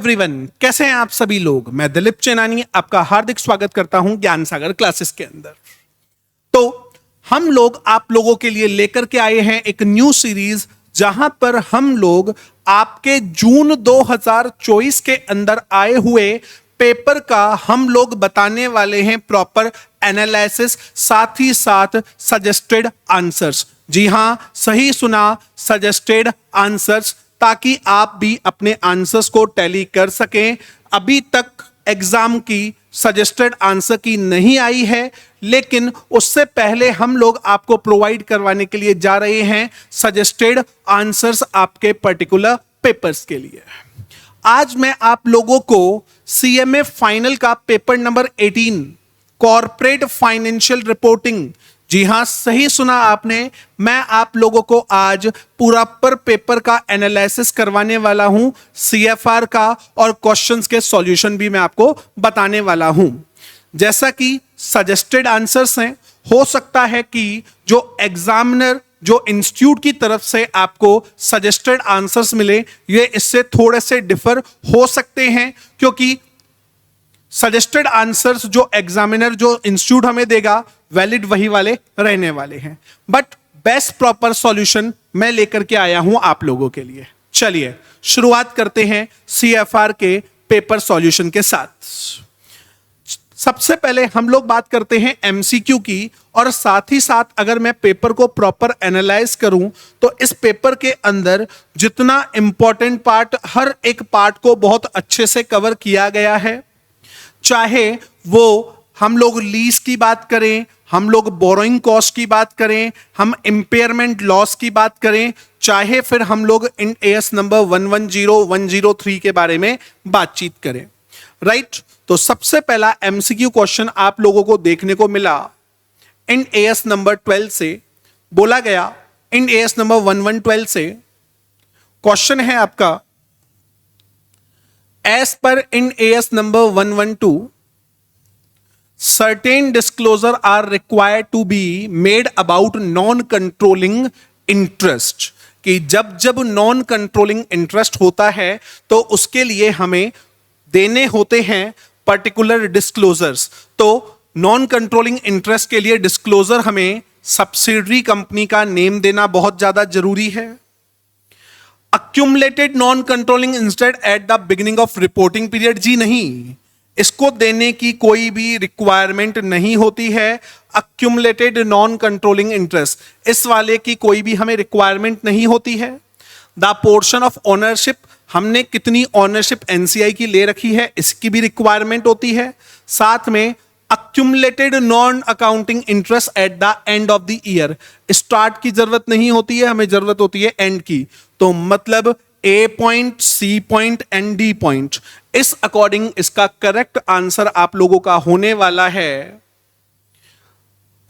Everyone, कैसे हैं आप सभी लोग। मैं दिलीप चेनानी आपका हार्दिक स्वागत करता हूं ज्ञान सागर क्लासेस के अंदर। तो हम लोग आप लोगों के लिए लेकर के आए हैं एक न्यू सीरीज, जहां पर हम लोग आपके जून 2024 के अंदर आए हुए पेपर का हम लोग बताने वाले हैं प्रॉपर एनालिसिस, साथ ही साथ सजेस्टेड आंसर्स। जी हां, सही सुना, सजेस्टेड आंसर्स, ताकि आप भी अपने आंसर्स को टैली कर सकें। अभी तक एग्जाम की सजेस्टेड आंसर की नहीं आई है, लेकिन उससे पहले हम लोग आपको प्रोवाइड करवाने के लिए जा रहे हैं सजेस्टेड आंसर्स आपके पर्टिकुलर पेपर्स के लिए। आज मैं आप लोगों को सीएमए फाइनल का paper number 18 corporate financial reporting, जी हां सही सुना आपने, मैं आप लोगों को आज पूरा पर पेपर का एनालिसिस करवाने वाला हूं, सीएफआर का, और क्वेश्चंस के सॉल्यूशन भी मैं आपको बताने वाला हूं। जैसा कि सजेस्टेड आंसर्स हैं, हो सकता है कि जो एग्जामिनर, जो इंस्टीट्यूट की तरफ से आपको सजेस्टेड आंसर्स मिले, ये इससे थोड़े से डिफर हो सकते हैं, क्योंकि सजेस्टेड आंसर्स जो एग्जामिनर, जो इंस्टीट्यूट हमें देगा, वैलिड वही वाले रहने वाले हैं। बट बेस्ट प्रॉपर सॉल्यूशन मैं लेकर के आया हूं आप लोगों के लिए। चलिए शुरुआत करते हैं सीएफआर के पेपर सॉल्यूशन के साथ। सबसे पहले हम लोग बात करते हैं एमसीक्यू की, और साथ ही साथ अगर मैं पेपर को प्रॉपर एनालाइज करूं तो इस पेपर के अंदर जितना इंपॉर्टेंट पार्ट, हर एक पार्ट को बहुत अच्छे से कवर किया गया है। चाहे वो हम लोग लीज की बात करें, हम लोग बोरोइंग कॉस्ट की बात करें, हम इंपेयरमेंट लॉस की बात करें, चाहे फिर हम लोग इन एएस नंबर 110, 103 के बारे में बातचीत करें, राइट। तो सबसे पहला एमसीक्यू क्वेश्चन आप लोगों को देखने को मिला इन एएस नंबर 12 से। बोला गया इन एएस नंबर 1112 से क्वेश्चन है आपका, as per in as number 112 certain disclosure are required to be made about non controlling interest, कि जब जब नॉन कंट्रोलिंग इंटरेस्ट होता है तो उसके लिए हमें देने होते हैं पर्टिकुलर डिस्क्लोजर्स। तो नॉन कंट्रोलिंग इंटरेस्ट के लिए डिस्क्लोजर हमें सब्सिडरी कंपनी का नेम देना बहुत ज्यादा जरूरी है। Accumulated non controlling interest at the beginning of reporting period, जी नहीं, इसको देने की कोई भी रिक्वायरमेंट नहीं होती है। अक्यूमुलेटेड नॉन कंट्रोलिंग इंटरेस्ट, इस वाले की कोई भी हमें रिक्वायरमेंट नहीं होती है। द पोर्शन ऑफ ओनरशिप, हमने कितनी ओनरशिप एनसीआई की ले रखी है, इसकी भी रिक्वायरमेंट होती है। साथ में accumulated non accounting interest at the end of the year, start की जरूरत नहीं होती है, हमें जरूरत होती है एंड की। तो मतलब A point, C point and D point, इस अकॉर्डिंग इसका करेक्ट आंसर आप लोगों का होने वाला है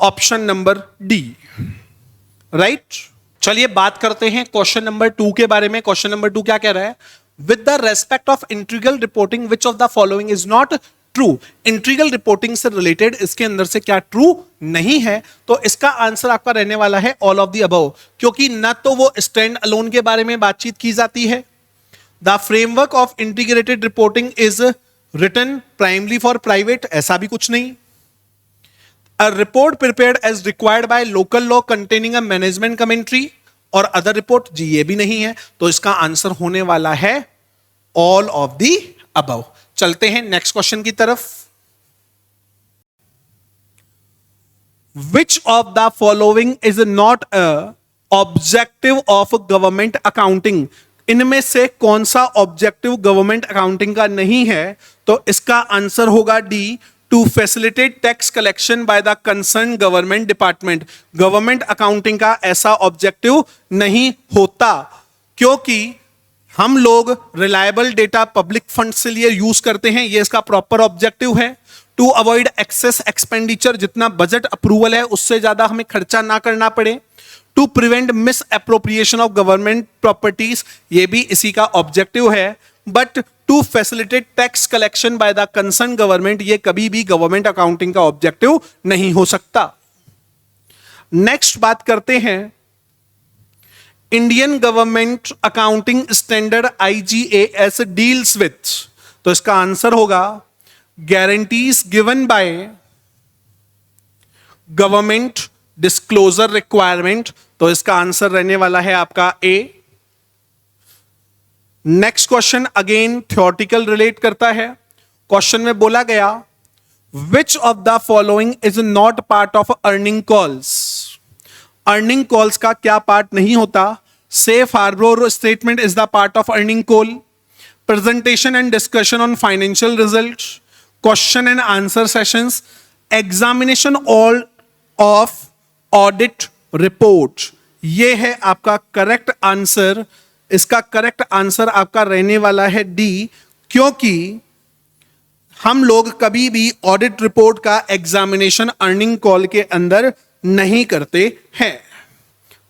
ऑप्शन नंबर डी, राइट। चलिए बात करते हैं क्वेश्चन नंबर 2 के बारे में। क्वेश्चन नंबर 2 क्या कह रहा है, with the respect of integral reporting which of the following is not true. Integral reporting से रिलेटेड इसके अंदर से क्या ट्रू नहीं है, तो इसका आंसर आपका रहने वाला है ऑल ऑफ द अबव, क्योंकि न तो वो स्टैंड अलोन के बारे में बातचीत की जाती है। The framework of integrated reporting is written primarily for private, ऐसा भी कुछ नहीं। A report prepared as required by local law containing a management commentary और अदर रिपोर्ट, जी ये भी नहीं है। तो इसका आंसर होने वाला है ऑल ऑफ द अबव। चलते हैं नेक्स्ट क्वेश्चन की तरफ। विच of the following is not a objective of government accounting, इनमें से कौन सा ऑब्जेक्टिव गवर्नमेंट अकाउंटिंग का नहीं है, तो इसका आंसर होगा D, to facilitate tax collection by the concern government department. Government accounting का ऐसा ऑब्जेक्टिव नहीं होता, क्योंकि हम लोग रिलायबल डेटा पब्लिक फंड से लिए यूज करते हैं, ये इसका प्रॉपर ऑब्जेक्टिव है। टू अवॉइड एक्सेस एक्सपेंडिचर, जितना बजट अप्रूवल है उससे ज्यादा हमें खर्चा ना करना पड़े। To prevent misappropriation of government properties, ये भी इसी का ऑब्जेक्टिव है। But to facilitate tax collection by the concern government, ये कभी भी गवर्नमेंट अकाउंटिंग का ऑब्जेक्टिव नहीं हो सकता। नेक्स्ट बात करते हैं Indian government accounting standard IGAS deals with, तो इसका आंसर होगा guarantees given by government disclosure requirement, तो इसका आंसर रहने वाला है आपका A. Next question again theoretical relate करता है। क्वेश्चन में बोला गया which of the following is not part of earning calls. Earning calls का क्या पार्ट नहीं होता? Safe harbour statement is the part of earning call, presentation and discussion on financial result, question and answer sessions, examination all of audit report. ये है आपका correct answer. इसका correct answer आपका रहने वाला है डी, क्योंकि हम लोग कभी भी ऑडिट रिपोर्ट का एग्जामिनेशन अर्निंग कॉल के अंदर नहीं करते हैं।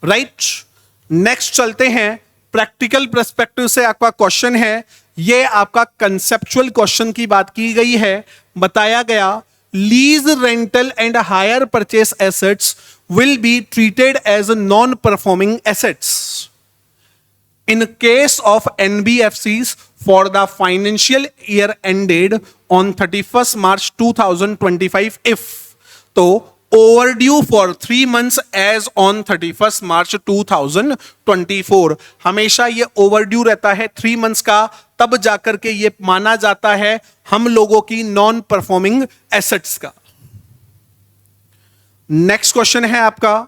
राइट, नेक्स्ट चलते हैं। प्रैक्टिकल पर्सपेक्टिव से आपका क्वेश्चन है, ये आपका कंसेप्चुअल क्वेश्चन की बात की गई है। बताया गया lease rental and hire purchase assets will be treated as non performing assets in case of NBFCs for the financial year ended on 31st March 2025 if, तो overdue for 3 months as on 31st March 2024, हमेशा ये overdue रहता है 3 months का, तब जाकर के ये माना जाता है हम लोगों की नॉन परफॉर्मिंग एसेट्स का। नेक्स्ट क्वेश्चन है आपका,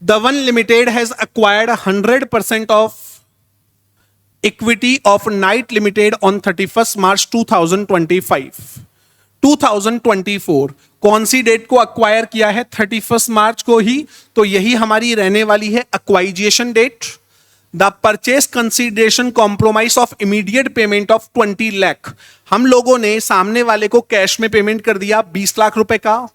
Dhawan Limited has acquired 100% of equity of Knight Limited on 31st March 2025. 2024 कौन सी डेट को अक्वायर किया है? 31st मार्च को ही, तो यही हमारी रहने वाली है acquisition date. The purchase consideration compromise of immediate payment of 20 lakh, हम लोगों ने सामने वाले को कैश में पेमेंट कर दिया 20 लाख रुपए का,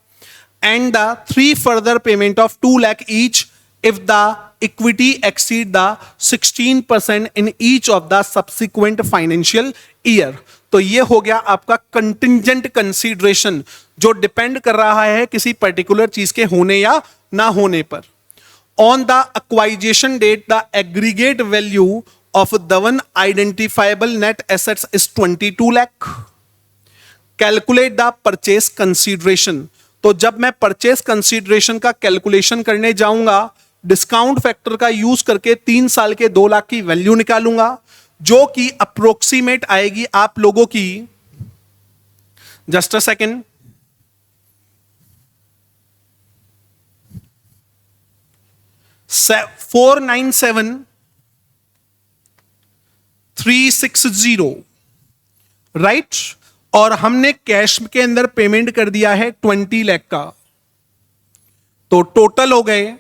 and the 3 further payment of 2 lakh each if the equity exceed the 16% in each of the subsequent financial year। तो ये हो गया आपका contingent consideration, जो डिपेंड कर रहा है किसी पर्टिकुलर चीज के होने या ना होने पर। On the acquisition date, the aggregate value of Dhawan identifiable net assets is 22 lakh। Calculate the purchase consideration, तो जब मैं परचेस कंसीडरेशन का कैलकुलेशन करने जाऊंगा, डिस्काउंट फैक्टर का यूज करके 3 साल के 2 लाख की वैल्यू निकालूंगा, जो कि अप्रोक्सीमेट आएगी आप लोगों की, जस्ट अ सेकेंड, 497,360, राइट। और हमने कैश के अंदर पेमेंट कर दिया है 20 लाख का, तो टोटल हो गए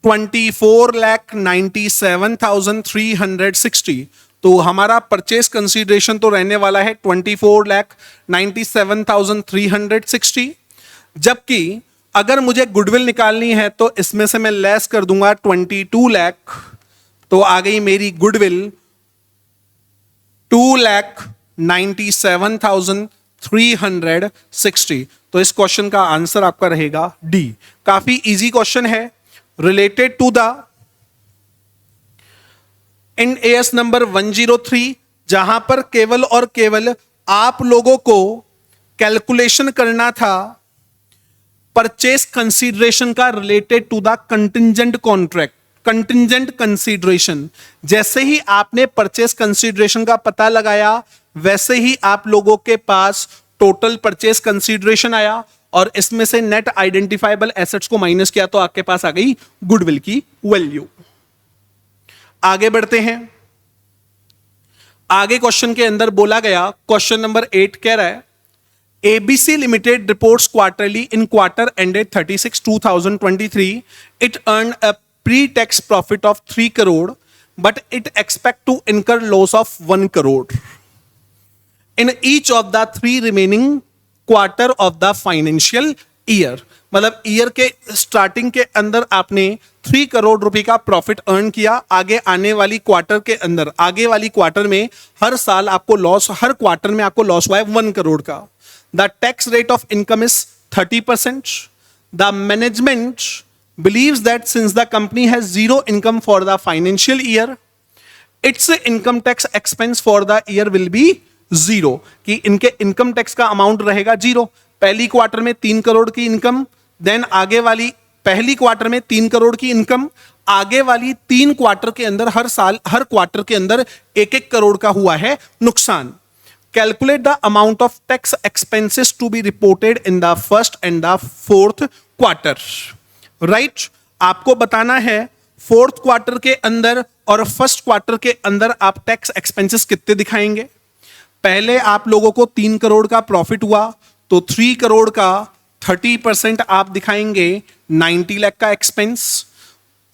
24,97,360। तो हमारा परचेस कंसीडरेशन तो रहने वाला है 24,97,360। जबकि अगर मुझे गुडविल निकालनी है तो इसमें से मैं लेस कर दूंगा 22 लाख, तो आ गई मेरी गुडविल 2,97,360। तो इस क्वेश्चन का आंसर आपका रहेगा डी। काफी इजी क्वेश्चन है, related to the Ind AS number 103, जहां पर केवल और केवल आप लोगों को कैलकुलेशन करना था परचेस कंसीडरेशन का related to the contingent contract, contingent consideration. जैसे ही आपने परचेस कंसीडरेशन का पता लगाया, वैसे ही आप लोगों के पास टोटल परचेस कंसीडरेशन आया, और इसमें से नेट आइडेंटिफाइबल एसेट्स को माइनस किया तो आपके पास आ गई गुडविल की वैल्यू। आगे बढ़ते हैं। आगे क्वेश्चन के अंदर बोला गया, क्वेश्चन नंबर 8 कह रहा है ABC Limited reports quarterly in quarter ended 36/2023 it earned a pre-tax profit of 3 crore but it expect to incur loss of 1 crore in each of the 3 remaining quarter of the financial year. मतलब year के starting के अंदर आपने 3 करोड़ रुपए का profit earn किया, आगे आने वाली क्वार्टर के अंदर, आगे वाली क्वार्टर में हर साल आपको लॉस, हर क्वार्टर में आपको लॉस हुआ है 1 करोड़ का। The tax rate of income is 30%, the management believes that since the company has zero income for the financial year, its income tax expense for the year will be zero. कि इनके income tax का amount रहेगा zero. पहली quarter में 3 करोड़ की income, then आगे वाली पहली क्वार्टर में 3 करोड़ की इनकम, आगे वाली 3 क्वार्टर के अंदर हर साल हर क्वार्टर के अंदर 1-1 करोड़ का हुआ है नुकसान. Calculate the amount of tax expenses to be reported in the first and the fourth quarter. Right आपको बताना है फोर्थ क्वार्टर के अंदर और फर्स्ट क्वार्टर के अंदर आप टैक्स एक्सपेंसेस कितने दिखाएंगे. पहले आप लोगों को 3 करोड़ का प्रॉफिट हुआ तो 3 करोड़ का 30% आप दिखाएंगे 90 लाख का एक्सपेंस.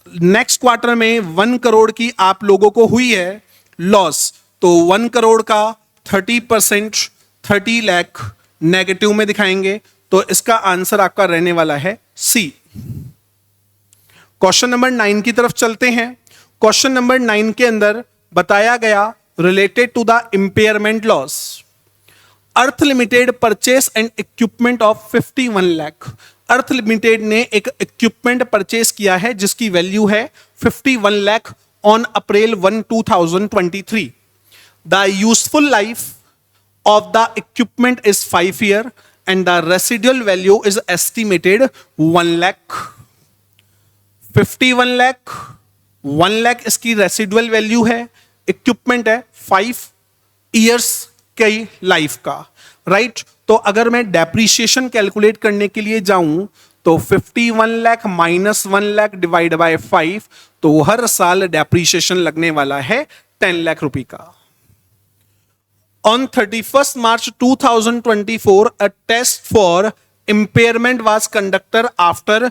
नेक्स्ट क्वार्टर में 1 करोड़ की आप लोगों को हुई है लॉस तो 1 करोड़ का 30% 30 लाख नेगेटिव में दिखाएंगे. तो इसका आंसर आपका रहने वाला है सी. क्वेश्चन नंबर 9 की तरफ चलते हैं. क्वेश्चन नंबर 9 के अंदर बताया गया related to the impairment loss. Earth Limited purchase and equipment of 51 lakh. Earth Limited ने एक इक्विपमेंट परचेस किया है जिसकी वैल्यू है 51 lakh on April 1, 2023. The useful life of the equipment is 5 year and the residual value is estimated 1 lakh. 51 lakh 1 lakh इसकी residual value है, equipment है 5 years की लाइफ का. राइट तो अगर मैं डेप्रीशिएशन कैलकुलेट करने के लिए जाऊं तो 51 lakh minus 1 lakh divide by 5 तो हर साल डेप्रीशिएशन लगने वाला है 10 लाख रुपए का. On 31st March 2024, a test for impairment was conducted after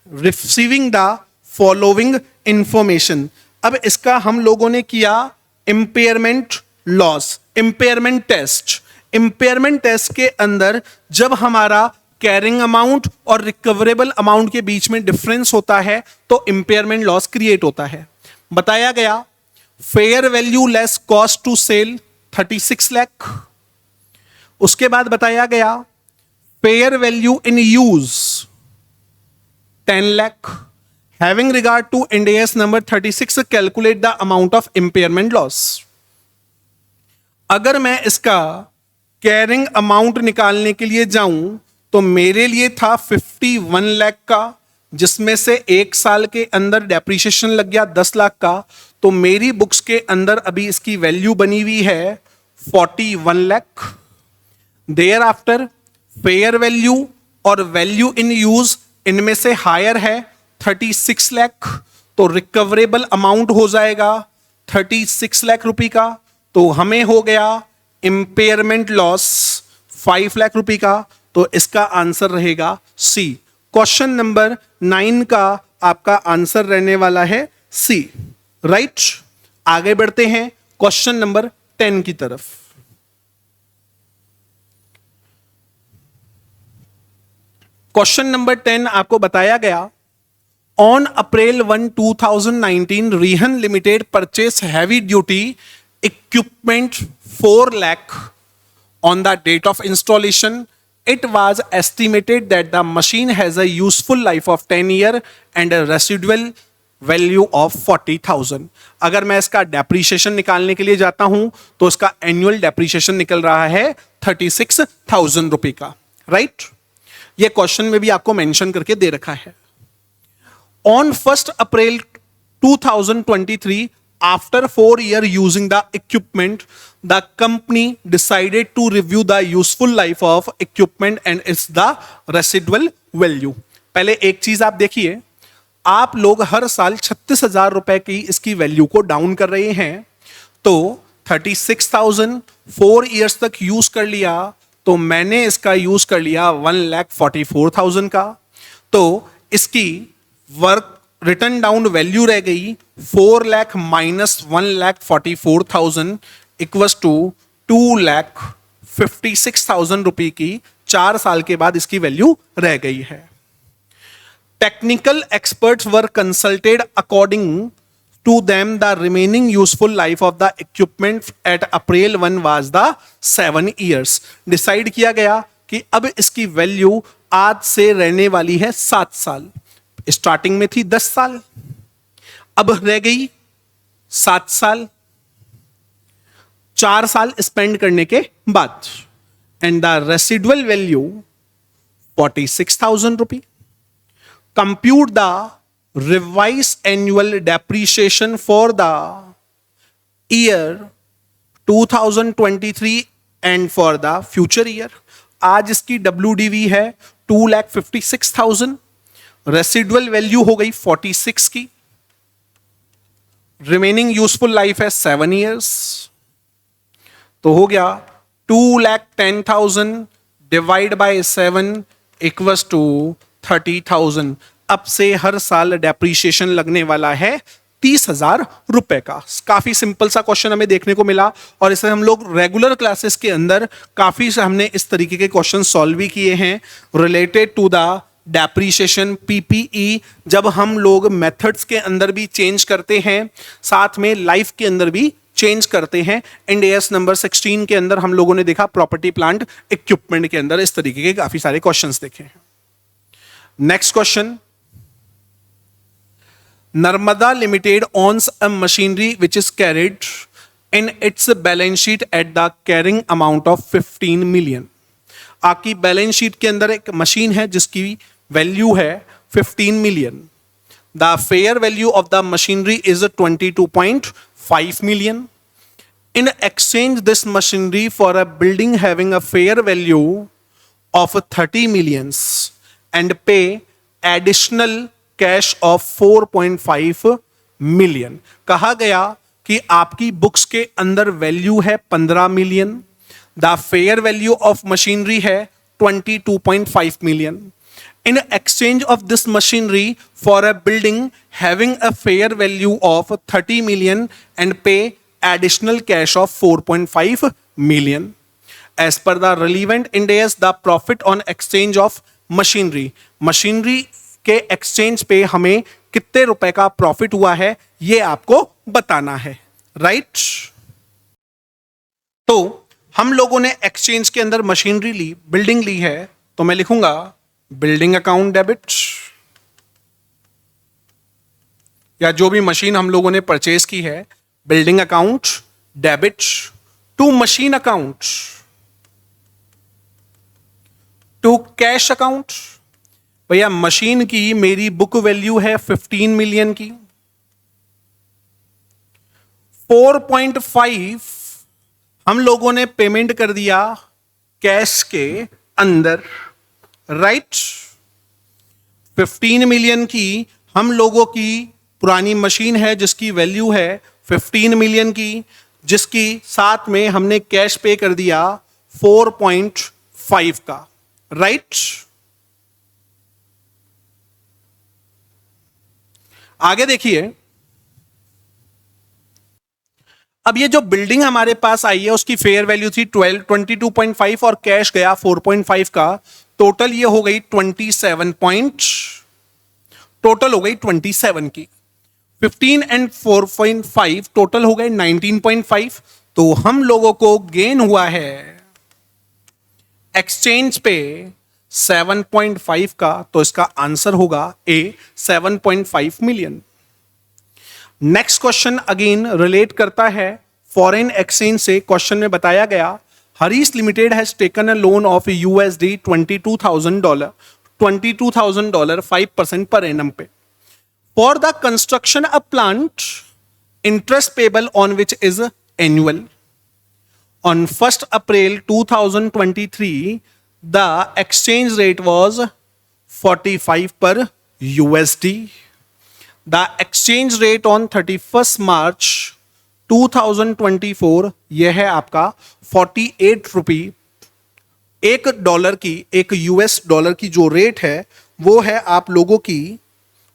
receiving the following information. अब इसका हम लोगों ने किया impairment loss, impairment test. impairment test के अंदर जब हमारा कैरिंग अमाउंट और रिकवरेबल अमाउंट के बीच में डिफरेंस होता है तो impairment loss क्रिएट होता है. बताया गया fair value less cost to sell 36 lakh. उसके बाद बताया गया fair value in use 10 lakh. Having regard to Ind AS number 36 calculate the amount of impairment loss. अगर मैं इसका कैरिंग अमाउंट निकालने के लिए जाऊं तो मेरे लिए था 51 लाख का, जिसमें से एक साल के अंदर डेप्रिसिएशन लग गया 10 लाख का. तो मेरी बुक्स के अंदर अभी इसकी वैल्यू बनी हुई है 41 lakh. Thereafter fair value और वैल्यू इन यूज इनमें से हायर है 36 लाख. तो रिकवरेबल अमाउंट हो जाएगा 36 लाख रुपए का. तो हमें हो गया इंपेयरमेंट लॉस 5 लाख रुपए का. तो इसका आंसर रहेगा सी. क्वेश्चन नंबर 9 का आपका आंसर रहने वाला है सी. राइट आगे बढ़ते हैं क्वेश्चन नंबर 10 की तरफ. क्वेश्चन नंबर 10 आपको बताया गया on April 1, 2019 Rihan limited purchase heavy duty equipment 4 lakh on the date of installation. It was estimated that the machine has a useful life of 10 years and a residual value of 40,000. अगर मैं इसका depreciation निकालने के लिए जाता हूं तो इसका एनुअल डेप्रीशिएशन निकल रहा है 36,000 रुपए का. राइट ये क्वेश्चन में भी आपको मेंशन करके दे रखा है. On 1 April 2023 after 4 years using the equipment, the company decided to review the useful life of equipment and its the residual value. पहले एक चीज आप देखिए, आप लोग हर साल 36,000 रुपए की इसकी वैल्यू को डाउन कर रहे हैं. तो 36,000 4 इयर्स तक यूज कर लिया तो मैंने इसका यूज कर लिया 1,44,000 का. तो इसकी वर्क रिटर्न डाउन वैल्यू रह गई 4 लाख माइनस 1,44,000 इक्वल्स टू 2,56,000 रुपए की 4 साल के बाद इसकी वैल्यू रह गई है. Technical experts were consulted according to them the remaining useful life of the equipment at April 1 was the 7 years. Decide किया गया कि अब इसकी वैल्यू आज से रहने वाली है 7 साल। स्टार्टिंग में थी 10 साल, अब रह गई 7 साल, 4 साल स्पेंड करने के बाद। And the residual value 46,000 rupee. Compute the revise annual depreciation for the year 2023 and for the future year. आज इसकी WDV है 2,56,000, रेसिडुअल वैल्यू हो गई 46 की, रिमेनिंग यूजफुल लाइफ है 7 ईयर्स, तो हो गया 2,10,000 डिवाइड बाय 7 इक्वल्स टू 30,000। अब से हर साल डेप्रीशिएशन लगने वाला है 30,000 रुपए का। काफी सिंपल सा क्वेश्चन हमें देखने को मिला, और इसे हम लोग रेगुलर क्लासेस के अंदर काफी हमने इस तरीके के क्वेश्चन सॉल्व भी किए हैं related to the depreciation PPE। जब हम लोग मेथड्स के अंदर भी चेंज करते हैं, साथ में लाइफ के अंदर भी चेंज करते हैं। इंड AS नंबर 16 के अंदर हम लोगों ने देखा प्रॉपर्टी प्लांट इक्विपमेंट के अंदर इस तरीके के काफी सारे क्वेश्चंस देखे हैं। Next question, Narmada limited owns a machinery which is carried in its balance sheet at the carrying amount of 15 million। आपकी बैलेंस शीट के अंदर एक मशीन है जिसकी वैल्यू है 15 million. The fair value of the machinery is 22.5 million। In exchange this machinery for a building having a fair value of 30 millions and pay additional cash of 4.5 million. कहा गया कि आपकी बुक्स के अंदर value है 15 million, the fair value of machinery है 22.5 million. In exchange of this machinery for a building having a fair value of 30 million and pay additional cash of 4.5 million. As per the relevant Ind AS the profit on exchange of machinery के exchange पे हमें कितने रुपए का profit हुआ है ये आपको बताना है, राइट। तो हम लोगों ने एक्सचेंज के अंदर मशीनरी ली, बिल्डिंग ली है, तो मैं लिखूंगा बिल्डिंग अकाउंट डेबिट, या जो भी मशीन हम लोगों ने परचेज की है building account debit to machine account to cash account. भैया मशीन की मेरी बुक वैल्यू है 15 मिलियन की, 4.5 हम लोगों ने पेमेंट कर दिया कैश के अंदर, राइट। 15 मिलियन की हम लोगों की पुरानी मशीन है जिसकी वैल्यू है 15 मिलियन की, जिसकी साथ में हमने कैश पे कर दिया 4.5 का, राइट। आगे देखिए, अब ये जो बिल्डिंग हमारे पास आई है उसकी फेयर वैल्यू थी 22.5 और कैश गया 4.5 का, टोटल ये हो गई 27 की। 15 एंड 4.5 टोटल हो गए 19.5। तो हम लोगों को गेन हुआ है एक्सचेंज पे 7.5 का, तो इसका आंसर होगा A 7.5 million. Next question again relate करता है फॉरेन एक्सचेंज से। क्वेश्चन में बताया गया Harish limited has taken a loan of USD $22,000 5% per annum pay for the construction a plant, interest payable on which is annual. On 1st April 2023, the exchange rate was 45 per USD. The exchange rate on 31st March 2024 यह है आपका 48 रुपी। $1 की, एक US dollar की जो rate है वो है आप लोगों की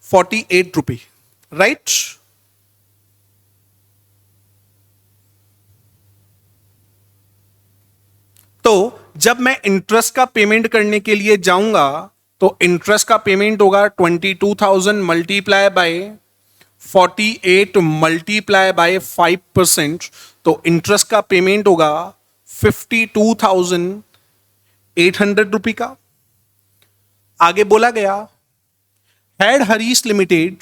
48 रुपी, राइट। तो जब मैं इंटरेस्ट का पेमेंट करने के लिए जाऊंगा तो इंटरेस्ट का पेमेंट होगा 22,000 मल्टीप्लाई बाय 48 मल्टीप्लाई बाय 5%, तो इंटरेस्ट का पेमेंट होगा 52,800 रुपये का। आगे बोला गया, had Harish limited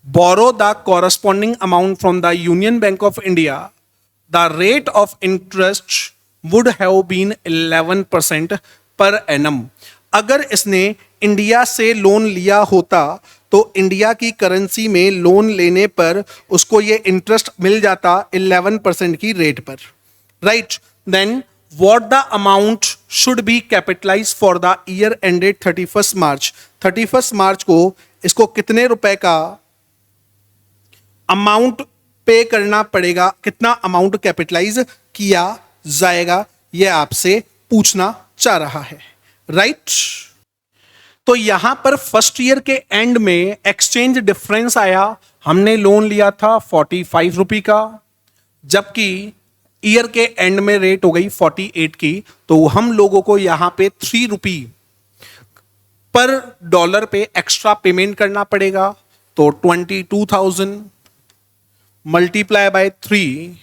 borrow the corresponding amount from the Union Bank of India, the rate of interest would have been 11% per annum. अगर इसने इंडिया से लोन लिया होता तो इंडिया की करेंसी में लोन लेने पर उसको ये इंटरेस्ट मिल जाता 11% की रेट पर, right? Then what the amount should be capitalized for the year ended 31st March. 31st मार्च को इसको कितने रुपए का अमाउंट पे करना पड़ेगा, कितना अमाउंट कैपिटलाइज किया जाएगा, यह आपसे पूछना चाह रहा है, राइट? तो यहां पर फर्स्ट ईयर के एंड में एक्सचेंज डिफरेंस आया, हमने लोन लिया था 45 रुपए का, जबकि ईयर के एंड में रेट हो गई 48 की, तो हम लोगों को यहां पे 3 रुपए पर डॉलर पे एक्स्ट्रा पेमेंट करना पड़ेगा। तो 22,000 मल्टीप्लाई बाय 3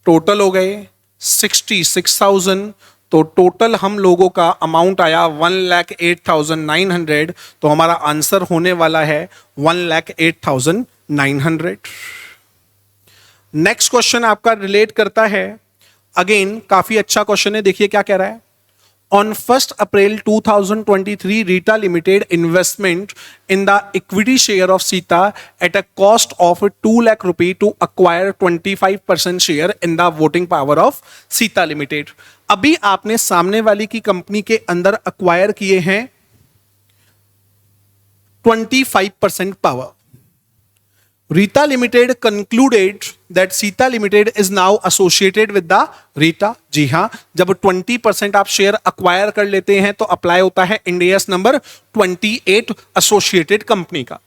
टोटल हो गए 66,000। तो टोटल हम लोगों का अमाउंट आया 1,08,900। तो हमारा आंसर होने वाला है 1,08,900। नेक्स्ट क्वेश्चन आपका रिलेट करता है, अगेन काफी अच्छा क्वेश्चन है, देखिए क्या कह रहा है। On 1st April 2023, Rita Limited investment in the equity share of Sita at a cost of 2 lakh rupee to acquire 25% share in the voting power of Sita Limited. अभी आपने सामने वाली की कंपनी के अंदर अक्वायर किए हैं 25% power. Rita Limited concluded that Sita Limited is now associated with the Rita. जी हां, जब 20% आप शेयर अक्वायर कर लेते हैं तो अप्लाई होता है इंडियस नंबर 28 एसोसिएटेड कंपनी का।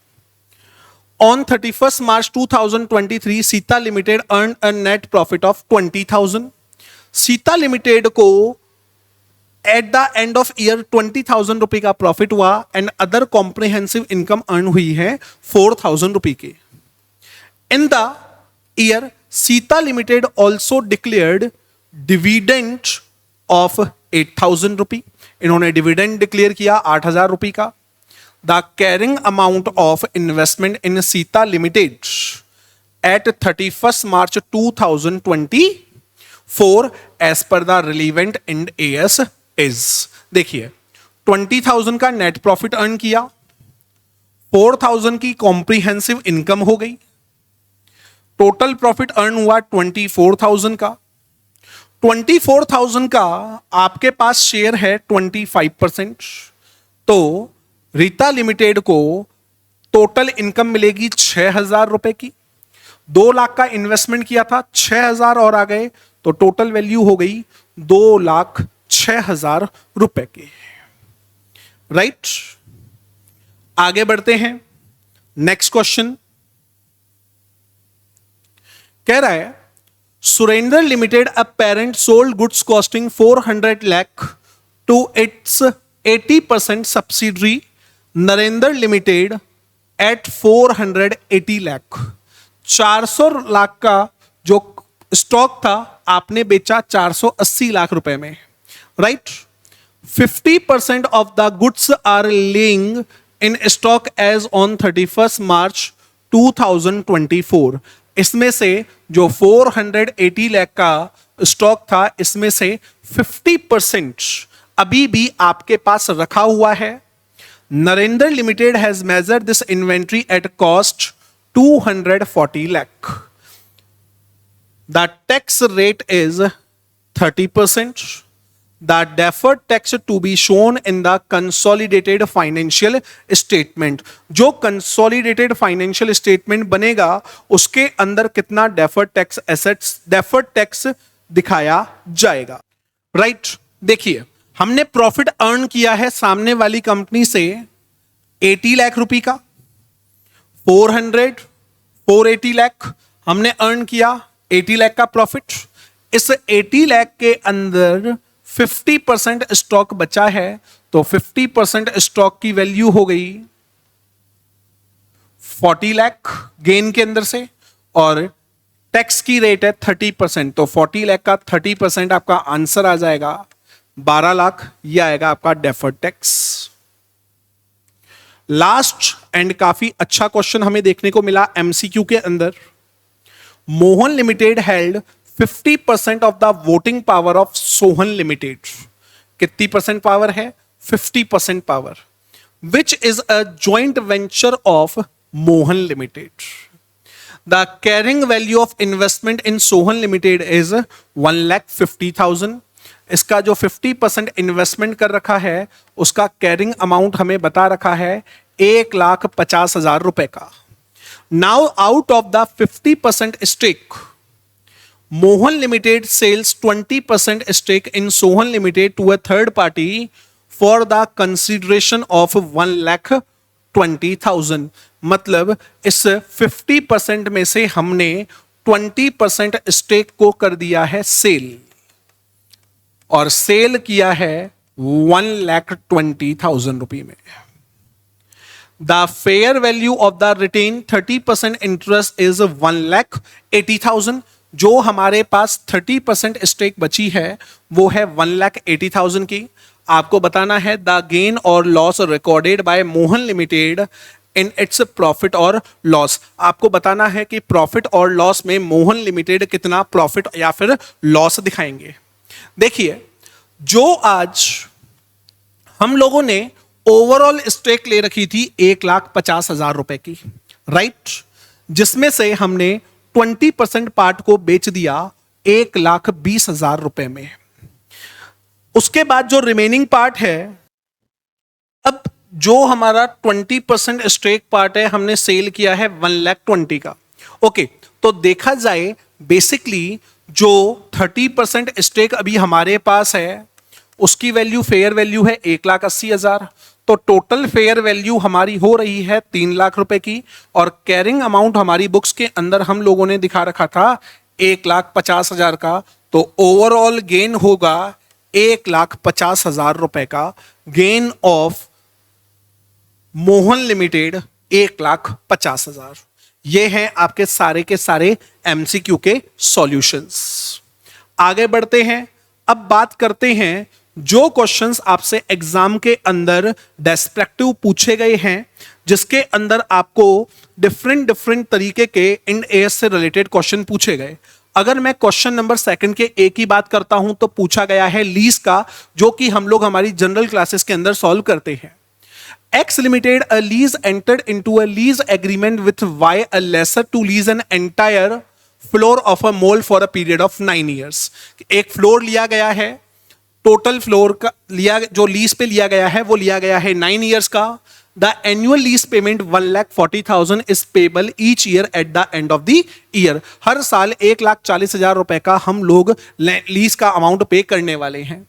On 31st March 2023, Sita Limited earned a net profit of 20,000. Sita Limited को eight the end of year 20,000 रुपए का प्रॉफिट हुआ and other comprehensive income earn हुई है 4,000 रुपए की। In the year, Sita Limited also declared dividend of 8,000 रुपए। इन्होंने डिविडेंड डिक्लेयर किया 8,000 रुपए का। The carrying amount of investment in Sita Limited at 31st March 2024 as per the relevant Ind AS is, देखिए 20,000 का नेट प्रॉफिट अर्न किया, 4,000 की comprehensive income हो गई, टोटल प्रॉफिट अर्न हुआ 24,000 का। 24,000 का आपके पास शेयर है 25%, तो रीता लिमिटेड को टोटल इनकम मिलेगी 6,000 रुपए की। 2 लाख का इन्वेस्टमेंट किया था, 6,000 और आ गए, तो टोटल वैल्यू हो गई 2,06,000 रुपए की, राइट? आगे बढ़ते हैं, नेक्स्ट क्वेश्चन कह रहा है, Surendra Limited a parent sold goods costing 400 lakh to its 80% subsidiary Narendra Limited at 480 lakh. 400 lakh का जो स्टॉक था आपने बेचा 480 लाख रुपए में, right? 50% of the goods are lying in stock as on 31st March 2024। इसमें से जो 480 लाख का स्टॉक था, इसमें से 50% अभी भी आपके पास रखा हुआ है। Narendra limited has measured this inventory at cost 240 lakh. The tax rate is 30%. The deferred tax to be shown in the consolidated financial statement. जो consolidated financial statement बनेगा उसके अंदर कितना deferred tax assets, deferred tax दिखाया जाएगा, राइट? देखिए हमने profit earn किया है सामने वाली कंपनी से 80 लाख रुपए का, 480 लाख हमने अर्न किया, 80 लाख का प्रॉफिट। इस 80 लाख के अंदर 50% स्टॉक बचा है, तो 50% स्टॉक की वैल्यू हो गई 40 लाख गेन के अंदर से, और टैक्स की रेट है 30%, तो 40 लाख का 30% आपका आंसर आ जाएगा 12 लाख। यह आएगा आपका डेफर्ड टैक्स, लास्ट एंड काफी अच्छा क्वेश्चन हमें देखने को मिला एमसीक्यू के अंदर। Mohan limited held 50% of the voting power of Sohan limited. कितनी परसेंट पावर है? 50% power, which is a joint venture of Mohan limited. The carrying value of investment in Sohan limited is 1,50,000। इसका जो 50% इन्वेस्टमेंट कर रखा है उसका कैरिंग अमाउंट हमें बता रखा है 1,50,000 रुपए का। Now out of the 50% stake, Mohan Limited sells 20% stake in Sohan Limited to a third party for the consideration of 1,20,000। मतलब इस 50% में से हमने 20% स्टेक को कर दिया है सेल, और सेल किया है 1,20,000 रुपये में। The fair value of the retained 30% interest is 1,80,000। जो हमारे पास 30% स्टेक बची है वो है 1,80,000 की। आपको बताना है द गेन और loss recorded by Mohan limited in its profit और लॉस। आपको बताना है कि प्रॉफिट और लॉस में मोहन लिमिटेड कितना प्रॉफिट या फिर लॉस दिखाएंगे। देखिए, जो आज हम लोगों ने ओवरऑल स्टेक ले रखी थी 1,50,000 रुपए की, राइट, जिसमें से हमने 20% पार्ट को बेच दिया 1,20,000 रुपए में। उसके बाद जो रिमेनिंग पार्ट है, अब जो हमारा 20% स्टेक पार्ट है हमने सेल किया है 1,20,000 का। ओके, तो देखा जाए बेसिकली जो 30% स्टेक अभी हमारे पास है उसकी वैल्यू, फेयर वैल्यू है 1,80,000। तो टोटल फेयर वैल्यू हमारी हो रही है 3,00,000 रुपए की, और कैरिंग अमाउंट हमारी बुक्स के अंदर हम लोगों ने दिखा रखा था 1,50,000 का। तो ओवरऑल गेन होगा 1,50,000 रुपए का गेन ऑफ मोहन लिमिटेड 1,50,000। ये हैं आपके सारे के सारे एमसीक्यू के सॉल्यूशंस। आगे बढ़ते हैं, अब बात करते हैं जो क्वेश्चंस आपसे एग्जाम के अंदर डेस्क्रिप्टिव पूछे गए हैं, जिसके अंदर आपको डिफरेंट तरीके के इंड एएस से रिलेटेड क्वेश्चन पूछे गए। अगर मैं क्वेश्चन नंबर 2 के ए की बात करता हूं तो पूछा गया है लीज का, जो कि हम लोग हमारी जनरल क्लासेस के अंदर सॉल्व करते हैं। X Limited a lease entered into a lease agreement with Y a lesser to lease an entire floor of a mall for a period of 9 years। एक फ्लोर लिया गया है, टोटल फ्लोर का लिया, जो लीज पे लिया गया है वो लिया गया है 9 ईयर्स का। The annual lease payment 1,40,000 is payable each year at the end of the year. हर साल 1,40,000 रुपए का हम लोग लीज का अमाउंट पे करने वाले हैं।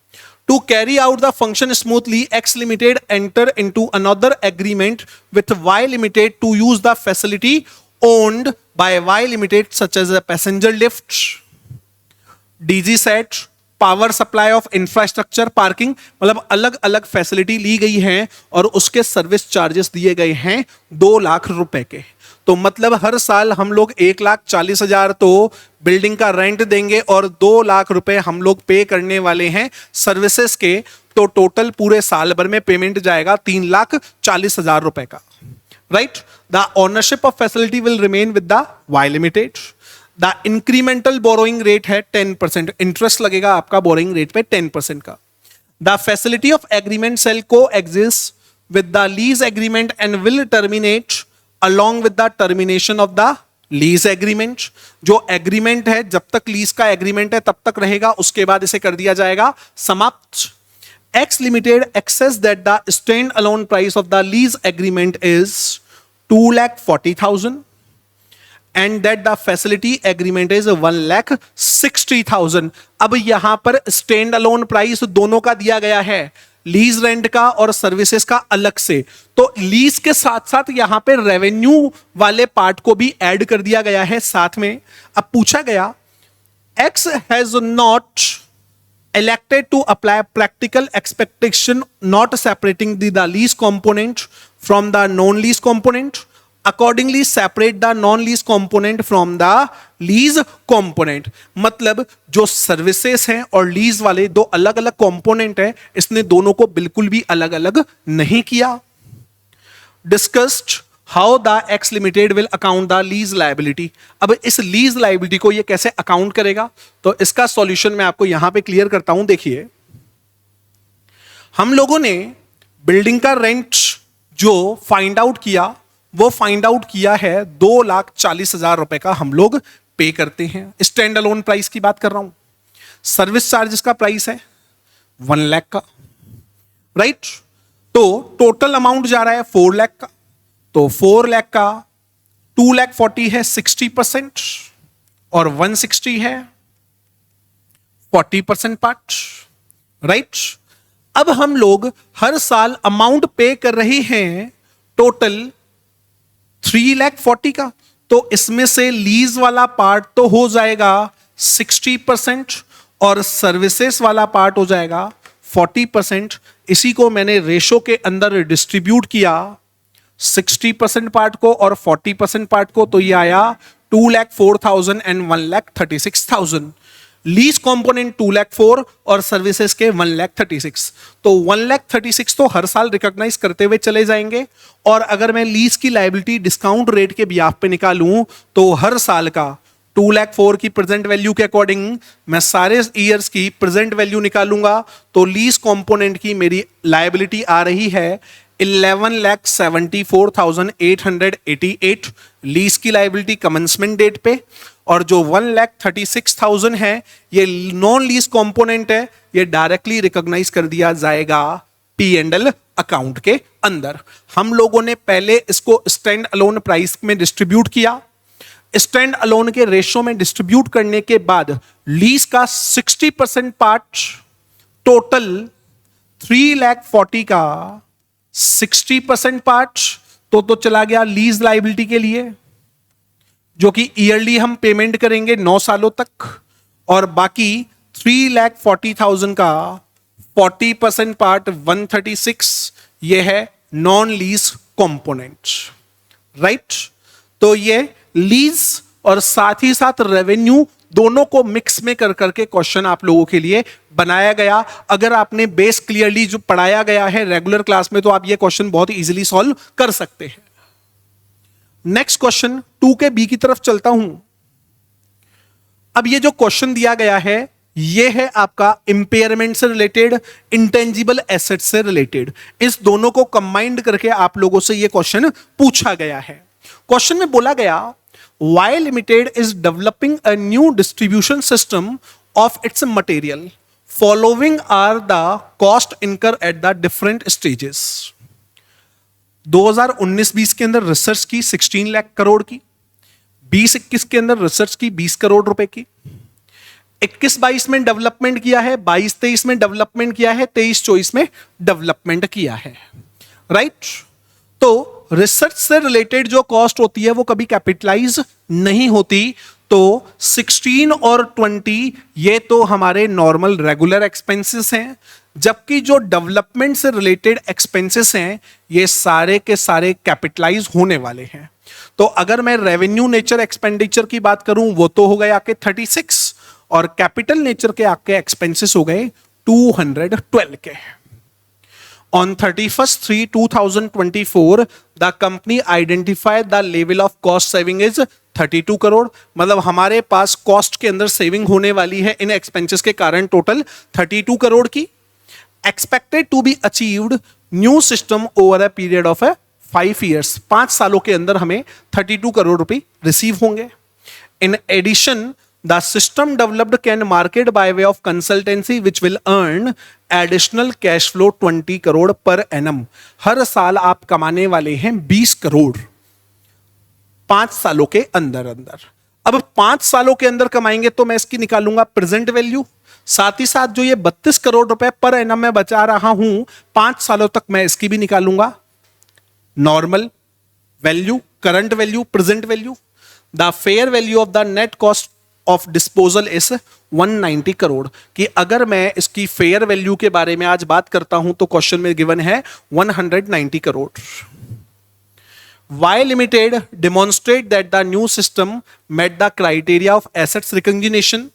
To carry out the function smoothly, X Limited enter into another agreement with Y Limited to use the facility owned by Y Limited such as a passenger lift, DG set, power supply of infrastructure, parking, मतलब अलग अलग facility ली गई है और उसके service charges दिए गए हैं 2,00,000 रुपए के। तो मतलब हर साल हम लोग 1,40,000 तो बिल्डिंग का रेंट देंगे और 2,00,000 रुपए हम लोग पे करने वाले हैं सर्विसेज के। तो टोटल पूरे साल भर में पेमेंट जाएगा 3,40,000 रुपए का, right. The ownership of facility will remain with the Y Limited. The incremental borrowing rate है 10%, इंटरेस्ट लगेगा आपका बोरोइंग रेट पे 10% का। The facility of agreement sale को exist with the lease agreement and will terminate along with the termination of the lease agreement। जो agreement है, जब तक लीज का एग्रीमेंट है तब तक रहेगा, उसके बाद इसे कर दिया जाएगा समाप्त। X Limited access that the stand alone price of the lease agreement is 2,40,000 and that the facility agreement is 1,60,000। अब यहां पर स्टैंड अलोन प्राइस दोनों का दिया गया है, लीज रेंट का और सर्विसेज का अलग से। तो लीज के साथ साथ यहां पे रेवेन्यू वाले पार्ट को भी ऐड कर दिया गया है साथ में। अब पूछा गया X has not elected to apply practical expectation not separating the lease component from the non-lease component, accordingly separate the non-lease component from the lease component। मतलब जो सर्विसेज हैं और लीज वाले दो अलग अलग कंपोनेंट हैं, इसने दोनों को बिल्कुल भी अलग अलग नहीं किया। Discussed how the x limited will account the lease liability. अब इस लीज लायबिलिटी को ये कैसे अकाउंट करेगा, तो इसका सॉल्यूशन मैं आपको यहां पे क्लियर करता हूं। देखिए, हम लोगों ने बिल्डिंग का रेंट जो फाइंड आउट किया, वो फाइंड आउट किया है 2,40,000 रुपए का हम लोग पे करते हैं। स्टैंड अलोन प्राइस की बात कर रहा हूं। सर्विस चार्जेस का प्राइस है 1 लाख का, राइट। तो टोटल अमाउंट जा रहा है 4 लाख का, तो 4 लाख का 2,40,000 है 60% और 160 है 40% पार्ट, राइट। अब हम लोग हर साल अमाउंट पे कर रहे हैं टोटल 3,40,000 का, तो इसमें से लीज वाला पार्ट तो हो जाएगा 60% और सर्विसेज वाला पार्ट हो जाएगा 40%। इसी को मैंने रेशो के अंदर डिस्ट्रीब्यूट किया, 60% पार्ट को और 40% पार्ट को, तो ये आया 2,04,000 एंड 1,36,000। लीज कंपोनेंट 2,04,000 और सर्विसेज के 1,36,000, तो 1,36,000 तो हर साल रिकॉग्नाइज करते हुए चले जाएंगे। और अगर मैं लीज की लायबिलिटी डिस्काउंट रेट के बिहाफ पे निकालूं तो हर साल का 2,04,000 की प्रेजेंट वैल्यू के अकॉर्डिंग मैं सारे ईयर्स की प्रेजेंट वैल्यू निकालूंगा, तो लीज कंपोनेंट की मेरी लायबिलिटी आ रही है 11,74,888 लीज की लायबिलिटी कमेंसमेंट डेट पे। और जो 1,36,000 है ये नॉन लीज कंपोनेंट है, ये डायरेक्टली रिकॉग्नाइज कर दिया जाएगा P&L अकाउंट के अंदर। हम लोगों ने पहले इसको स्टैंड अलोन प्राइस में डिस्ट्रीब्यूट किया, स्टैंड अलोन के रेशो में डिस्ट्रीब्यूट करने के बाद लीज का 60% पार्ट टोटल 3,40,000 का 60% पार्ट तो चला गया लीज लायबिलिटी के लिए, जो कि ईयरली हम पेमेंट करेंगे 9 सालों तक, और बाकी 3,40,000 का 40% पार्ट 136 ये है नॉन लीज कंपोनेंट, राइट। तो ये लीज और साथ ही साथ रेवेन्यू दोनों को मिक्स में कर करके क्वेश्चन आप लोगों के लिए बनाया गया। अगर आपने बेस क्लियरली जो पढ़ाया गया है रेगुलर क्लास में, तो आप ये क्वेश्चन बहुत इजीली सॉल्व कर सकते हैं। नेक्स्ट क्वेश्चन 2 के बी की तरफ चलता हूं। अब ये जो क्वेश्चन दिया गया है ये है आपका इंपेयरमेंट से रिलेटेड, इंटेंजिबल एसेट से रिलेटेड, इस दोनों को कंबाइंड करके आप लोगों से ये क्वेश्चन पूछा गया है। क्वेश्चन में बोला गया Y Limited is developing a new distribution system of its material. Following are the cost incur at the different stages. 2019-20 के अंदर रिसर्च की 16 लाख करोड़ की, 2021 के अंदर रिसर्च की 20 करोड़ रुपए की, 21-22 में डेवलपमेंट किया है, 22-23 में डेवलपमेंट किया है, 23-24 में डेवलपमेंट किया है, राइट। तो रिसर्च से रिलेटेड जो कॉस्ट होती है वो कभी कैपिटलाइज नहीं होती, तो 16 और 20 ये तो हमारे नॉर्मल रेगुलर एक्सपेंसेस हैं, जबकि जो डेवलपमेंट से रिलेटेड एक्सपेंसेस हैं ये सारे के सारे कैपिटलाइज होने वाले हैं। तो अगर मैं रेवेन्यू नेचर एक्सपेंडिचर की बात करूं वो तो हो गए आपके 36, और कैपिटल नेचर के आपके एक्सपेंसेस हो गए 212 के। On 31/3/2024, the company identified the level of cost saving is 32 crore. मतलब हमारे पास कॉस्ट के अंदर सेविंग होने वाली है इन एक्सपेंसेस के कारण टोटल 32 करोड़ की। Expected to be achieved new system over a period of 5 years, 5 सालों के अंदर हमें 32 करोड़ रुपए रिसीव होंगे। In addition the system developed can market by way of consultancy which will earn additional cash flow 20 crore per annum। हर साल आप कमाने वाले हैं 20 करोड़ 5 सालों के अंदर अंदर। अब 5 सालों के अंदर कमाएंगे तो मैं इसकी निकालूंगा प्रेजेंट वैल्यू, साथ ही साथ जो ये 32 करोड़ रुपए पर एनम में बचा रहा हूं 5 सालों तक मैं इसकी भी निकालूंगा normal value, current value, present value. The fair value of the net cost of disposal is 190 crore कि अगर मैं इसकी फेयर वैल्यू के बारे में आज बात करता हूं तो क्वेश्चन में गिवन है 190 crore. Y Limited demonstrate that the new system met the criteria of assets recognition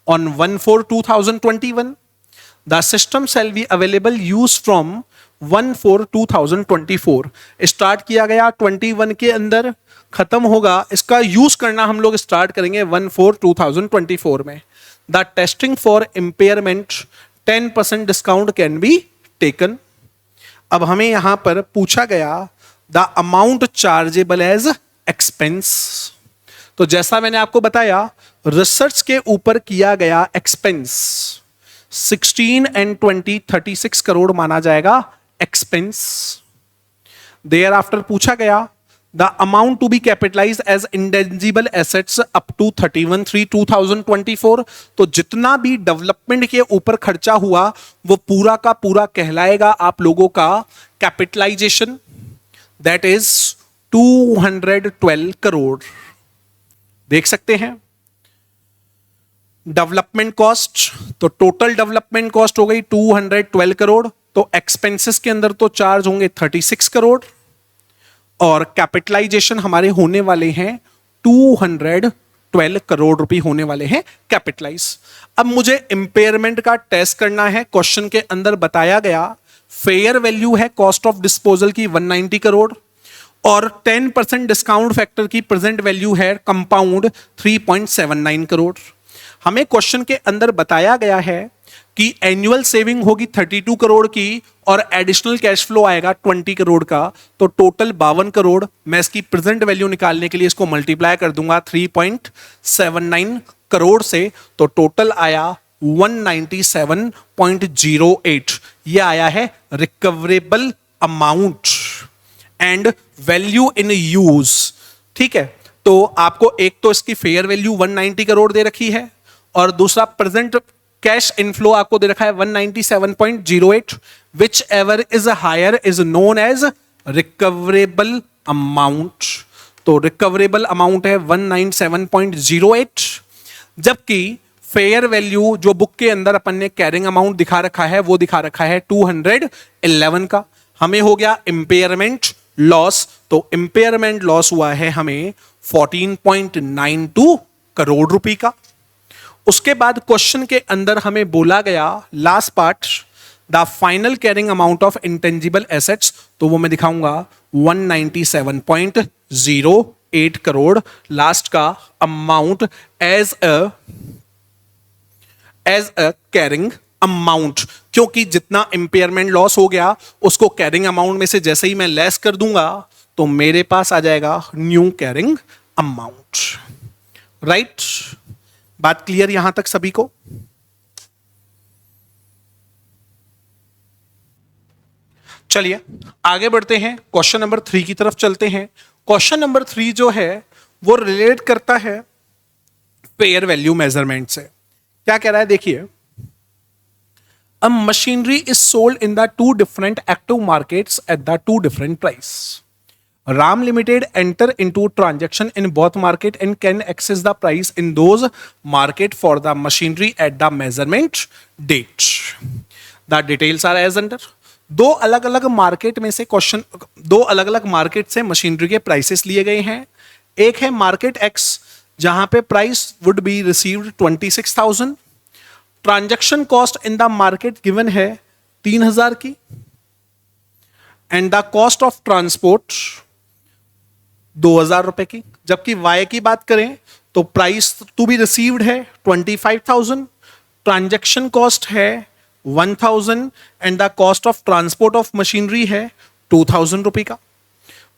on 1/4/2021. The system shall be available used from 1/4/2024 start किया गया 21 के अंदर, खत्म होगा, इसका यूज करना हम लोग स्टार्ट करेंगे 1/4/2024 में। The testing for impairment 10% discount can be taken. अब हमें यहां पर पूछा गया the amount chargeable as expense. तो जैसा मैंने आपको बताया, रिसर्च के ऊपर किया गया एक्सपेंस 16 and 20 36 करोड़ माना जाएगा एक्सपेंस। देयर आफ्टर पूछा गया the amount to be capitalise as intangible assets up to 31/3/2024। तो जितना भी डेवलपमेंट के ऊपर खर्चा हुआ वो पूरा का पूरा कहलाएगा आप लोगों का कैपिटलाइजेशन, दैट इज 212 करोड़। देख सकते हैं डेवलपमेंट कॉस्ट, तो टोटल डेवलपमेंट कॉस्ट हो गई 212 करोड़, तो एक्सपेंसेस के अंदर तो चार्ज होंगे 36 करोड़ और कैपिटलाइजेशन हमारे होने वाले हैं 212 करोड़ रुपए होने वाले हैं कैपिटलाइज। अब मुझे इंपेयरमेंट का टेस्ट करना है। क्वेश्चन के अंदर बताया गया फेयर वैल्यू है कॉस्ट ऑफ डिस्पोजल की 190 करोड़ और 10% डिस्काउंट फैक्टर की प्रेजेंट वैल्यू है कंपाउंड 3.79 करोड़। हमें क्वेश्चन के अंदर बताया गया है कि एनुअल सेविंग होगी 32 करोड़ की और एडिशनल कैश फ्लो आएगा 20 करोड़ का, तो टोटल 52 करोड़। मैं इसकी प्रेजेंट वैल्यू निकालने के लिए इसको मल्टीप्लाई कर दूंगा 3.79 करोड़ से, तो टोटल आया 197.08। ये आया है recoverable amount and value in use. ठीक है, तो आपको एक तो इसकी फेयर वैल्यू 190 करोड़ दे रखी है और दूसरा प्रेजेंट कैश इनफ्लो आपको दे रखा है 197.08, whichever is higher is known as recoverable amount. तो रिकवरेबल अमाउंट है 197.08, जबकि फेयर वैल्यू जो बुक के अंदर अपन ने कैरिंग अमाउंट दिखा रखा है वो दिखा रखा है 211 का। हमें हो गया इंपेयरमेंट लॉस, तो इंपेयरमेंट लॉस हुआ है हमें 14.92 करोड़ रुपए का। उसके बाद क्वेश्चन के अंदर हमें बोला गया last part the final carrying amount of intangible assets, तो वो मैं दिखाऊंगा 197.08 करोड़ लास्ट का amount as a carrying amount, क्योंकि जितना इंपेयरमेंट लॉस हो गया उसको कैरिंग अमाउंट में से जैसे ही मैं लेस कर दूंगा तो मेरे पास आ जाएगा न्यू कैरिंग अमाउंट। राइट, बात क्लियर यहां तक सभी को? चलिए आगे बढ़ते हैं, क्वेश्चन नंबर 3 की तरफ चलते हैं। क्वेश्चन नंबर 3 जो है वो रिलेट करता है फेयर वैल्यू मेजरमेंट से। क्या कह रहा है देखिए, अ machinery is sold in the 2 different active markets at the 2 different price. RAM Limited enter into transaction in both market and can access the price in those market for the machinery at the measurement date. The details are as under. दो अलग अलग market में से question, दो अलग अलग market से machinery के प्राइसेस लिए गए हैं। एक है मार्केट एक्स जहां पे price would be received 26,000, transaction cost in the market given है 3,000 की and the cost of transport 2,000 रुपए की। जबकि वाई की बात करें तो प्राइस टू बी रिसीव्ड है 25,000, ट्रांजैक्शन कॉस्ट है 1,000 and the cost of transport of machinery है 2,000 रुपए का।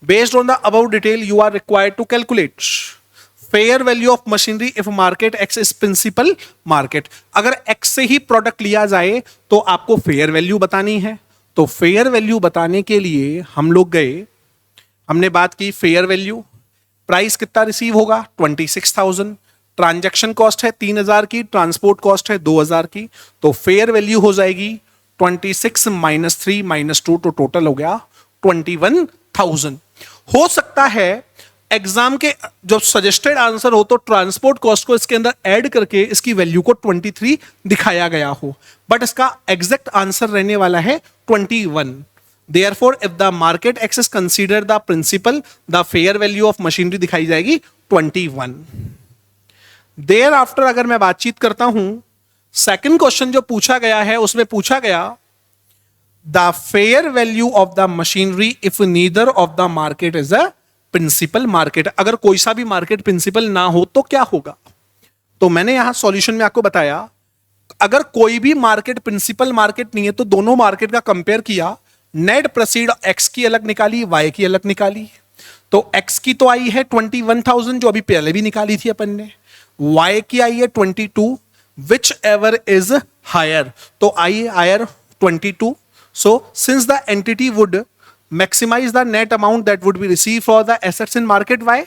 Based on the above detail you are required to calculate fair value of machinery if market X is principal market. अगर X से ही product लिया जाए तो आपको फेयर वैल्यू बतानी है। तो फेयर वैल्यू बताने के लिए हम लोग गए, हमने बात की फेयर वैल्यू, प्राइस कितना रिसीव होगा 26,000, ट्रांजैक्शन कॉस्ट है 3,000 की, ट्रांसपोर्ट कॉस्ट है 2,000 की, तो फेयर वैल्यू हो जाएगी 26 माइनस 3 माइनस 2, तो टोटल हो गया 21,000। हो सकता है एग्जाम के जब सजेस्टेड आंसर हो तो ट्रांसपोर्ट कॉस्ट को इसके अंदर ऐड करके इसकी वैल्यू को 23 दिखाया गया हो, बट इसका एग्जैक्ट आंसर रहने वाला है 21। Therefore, if the market X is considered the principal, the fair value of machinery दिखाई जाएगी 21। Thereafter अगर मैं बातचीत करता हूं, सेकंड क्वेश्चन जो पूछा गया है उसमें पूछा गया the fair value of the machinery if neither of the market is a principal market. अगर कोई सा भी मार्केट प्रिंसिपल ना हो तो क्या होगा? तो मैंने यहां सॉल्यूशन में आपको बताया, अगर कोई भी मार्केट प्रिंसिपल मार्केट नहीं है तो दोनों मार्केट का कंपेयर किया, नेट प्रोसीड एक्स की अलग निकाली, वाई की अलग निकाली। तो एक्स की तो आई है 21,000 जो अभी पहले भी निकाली थी अपन ने, वाई की आई है 22, विच एवर इज हायर, तो I higher 22। So since the entity would maximise the net amount that would be receive for the assets in market Y,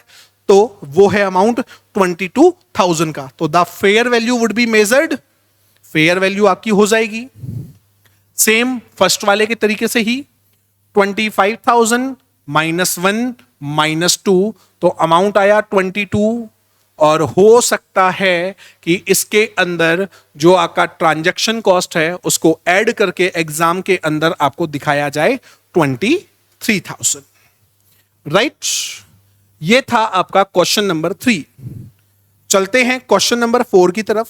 तो वो है अमाउंट 22,000 का। तो the fair value would be measured, fair value आपकी हो जाएगी same first वाले के तरीके से ही 25,000 -1 -2, तो अमाउंट आया 22। और हो सकता है कि इसके अंदर जो आपका ट्रांजैक्शन कॉस्ट है उसको ऐड करके एग्जाम के अंदर आपको दिखाया जाए 23,000। राइट, ये था आपका क्वेश्चन नंबर 3। चलते हैं क्वेश्चन नंबर 4 की तरफ।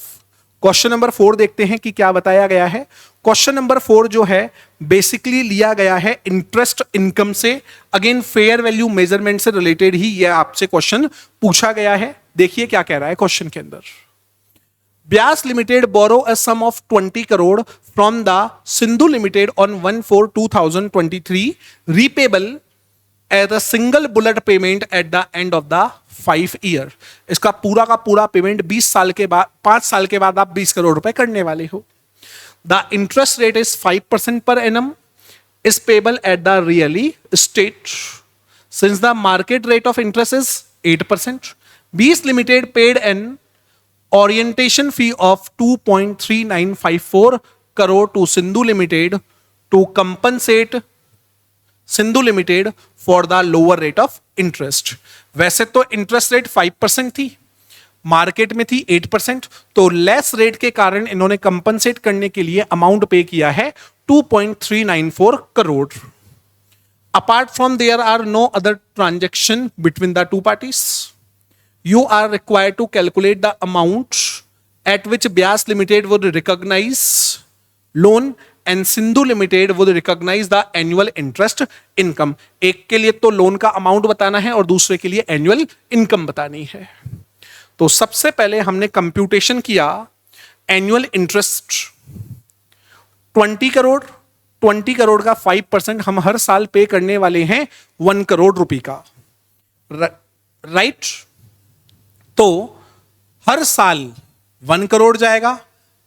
क्वेश्चन नंबर 4 देखते हैं कि क्या बताया गया है। क्वेश्चन नंबर 4 जो है बेसिकली लिया गया है इंटरेस्ट इनकम से, अगेन फेयर वैल्यू मेजरमेंट से रिलेटेड ही यह आपसे क्वेश्चन पूछा गया है। देखिए क्या कह रहा है क्वेश्चन के अंदर। Beas Limited borrow a sum of 20 crore from the Sindhu Limited on 1/4/2023 repayable as a single bullet payment at the end of the 5 year. इसका पूरा का पूरा पेमेंट 20 साल के बाद, 5 साल के बाद आप 20 करोड़ रुपए करने वाले हो। The interest rate is 5% per annum, is payable at the really state since the market rate of interest is 8%। Beas Limited paid an orientation fee of 2.3954 crore to Sindhu Limited to compensate Sindhu Limited for the lower rate of interest। वैसे तो interest rate 5% थी, market में थी 8%, तो less rate के कारण इन्होंने compensate करने के लिए अमाउंट पे किया है 2.394 crore. Apart from there are no other transaction between the two parties. You are required to calculate the amount at which Byas Limited would recognize loan and Sindhu Limited would recognize the annual interest income। एक के लिए तो loan का amount बताना है और दूसरे के लिए एनुअल इनकम बतानी है। तो सबसे पहले हमने कंप्यूटेशन किया एनुअल इंटरेस्ट 20 करोड़, 20 करोड़ का 5% हम हर साल पे करने वाले हैं 1 करोड़ रुपए का। राइट, तो हर साल 1 करोड़ जाएगा।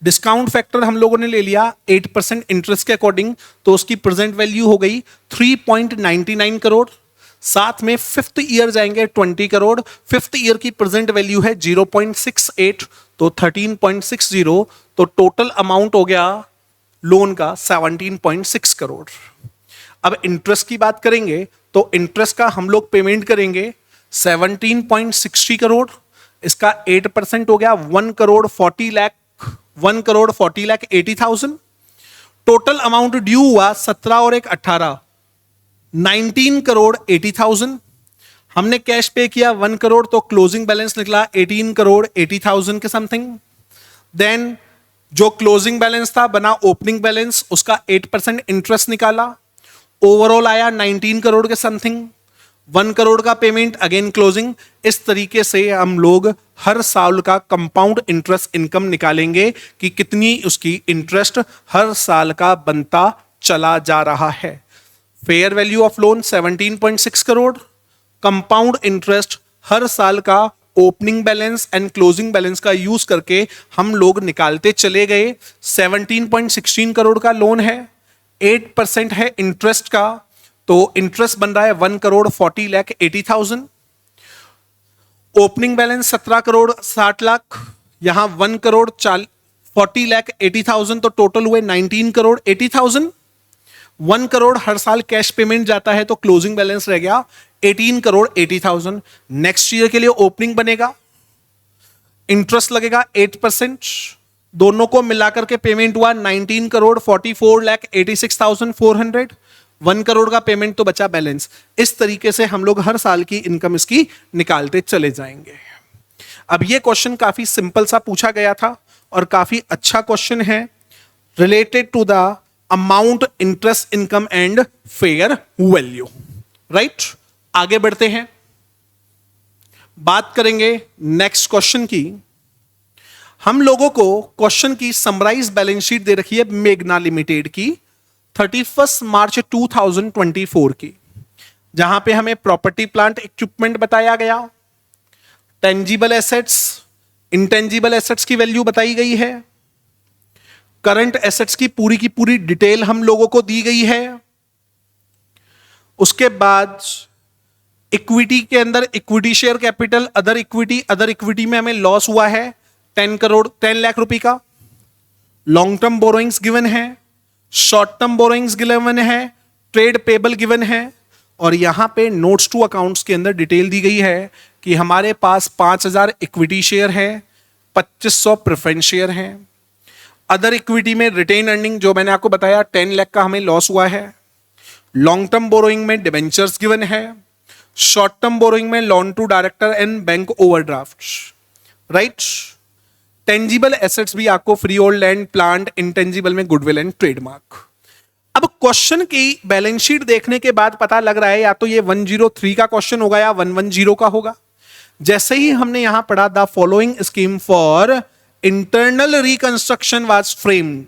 डिस्काउंट फैक्टर हम लोगों ने ले लिया 8% इंटरेस्ट के अकॉर्डिंग, तो उसकी प्रेजेंट वैल्यू हो गई 3.99 करोड़। साथ में 5th ईयर जाएंगे 20 करोड़, 5th ईयर की प्रेजेंट वैल्यू है 0.68, तो 13.60, तो टोटल अमाउंट हो गया लोन का 17.6 करोड़। अब इंटरेस्ट की बात करेंगे तो इंटरेस्ट का हम लोग पेमेंट करेंगे 17.60 करोड़, इसका 8% हो गया 1 crore 40 lakh, 1 crore 40 lakh 80,000। Total amount due हुआ 17 और 1 18, 19 करोड़ 80,000। हमने कैश पे किया 1 करोड़, तो क्लोजिंग बैलेंस निकला 18 करोड़ 80,000 के समथिंग। देन जो क्लोजिंग बैलेंस था बना ओपनिंग बैलेंस, उसका 8% इंटरेस्ट निकाला, ओवरऑल आया 19 करोड़ के समथिंग। 1 करोड़ का पेमेंट, अगेन क्लोजिंग। इस तरीके से हम लोग हर साल का कंपाउंड इंटरेस्ट इनकम निकालेंगे कि कितनी उसकी इंटरेस्ट हर साल का बनता चला जा रहा है। Fair value of loan 17.6 crore, compound interest हर साल का opening balance and closing balance का यूज करके हम लोग निकालते चले गए। 17.16 करोड़ का लोन है, 8% है इंटरेस्ट का, तो इंटरेस्ट बन रहा है 1 करोड़ 40 लाख 80,000। ओपनिंग बैलेंस 17 करोड़ 60 लाख, यहां 1 करोड़ 40 लाख 80,000, तो टोटल हुए 19 करोड़ 80,000। 1 करोड़ हर साल कैश पेमेंट जाता है, तो क्लोजिंग बैलेंस रह गया 18 करोड़ 80,000। नेक्स्ट ईयर के लिए ओपनिंग बनेगा, इंटरेस्ट लगेगा 8%, दोनों को मिलाकर के पेमेंट हुआ 19 करोड़ 44 लाख 86,400। 1 करोड़ का पेमेंट तो बचा बैलेंस। इस तरीके से हम लोग हर साल की इनकम इसकी निकालते चले जाएंगे। अब ये क्वेश्चन काफी सिंपल सा पूछा गया था और काफी अच्छा क्वेश्चन है, related to the amount, interest income and fair value. Right, आगे बढ़ते हैं, बात करेंगे नेक्स्ट क्वेश्चन की। हम लोगों को क्वेश्चन की समराइज बैलेंस शीट दे रखी है मेघना लिमिटेड की 31 मार्च 2024 की, जहां पे हमें प्रॉपर्टी प्लांट इक्विपमेंट बताया गया, टेंजिबल एसेट्स, इंटेंजिबल एसेट्स की वैल्यू बताई गई है, करंट एसेट्स की पूरी डिटेल हम लोगों को दी गई है। उसके बाद इक्विटी के अंदर equity share capital, other equity में हमें लॉस हुआ है 10 लाख रुपए का। लॉन्ग टर्म बोरोइंग्स गिवन है, शॉर्ट टर्म बोरोइंग्स गिवन है, ट्रेड पेबल गिवन है, और यहां पे नोट्स टू अकाउंट्स के अंदर डिटेल दी गई है कि हमारे पास 5000 इक्विटी शेयर है, 2500 प्रेफरेंस शेयर है। अदर इक्विटी में रिटेन अर्निंग जो मैंने आपको बताया 10 लाख का हमें लॉस हुआ है। लॉन्ग टर्म बोरोइंग में डिबेंचर्स गिवन है, शॉर्ट टर्म बोरोइंग में loan to director and bank overdraft. Right, tangible assets भी आपको freehold land, plant, intangible में गुडविल एंड ट्रेडमार्क। अब क्वेश्चन की बैलेंस शीट देखने के बाद पता लग रहा है या तो ये 103 का क्वेश्चन होगा या 110 का होगा। जैसे ही हमने यहां पढ़ा the following scheme for internal reconstruction was framed,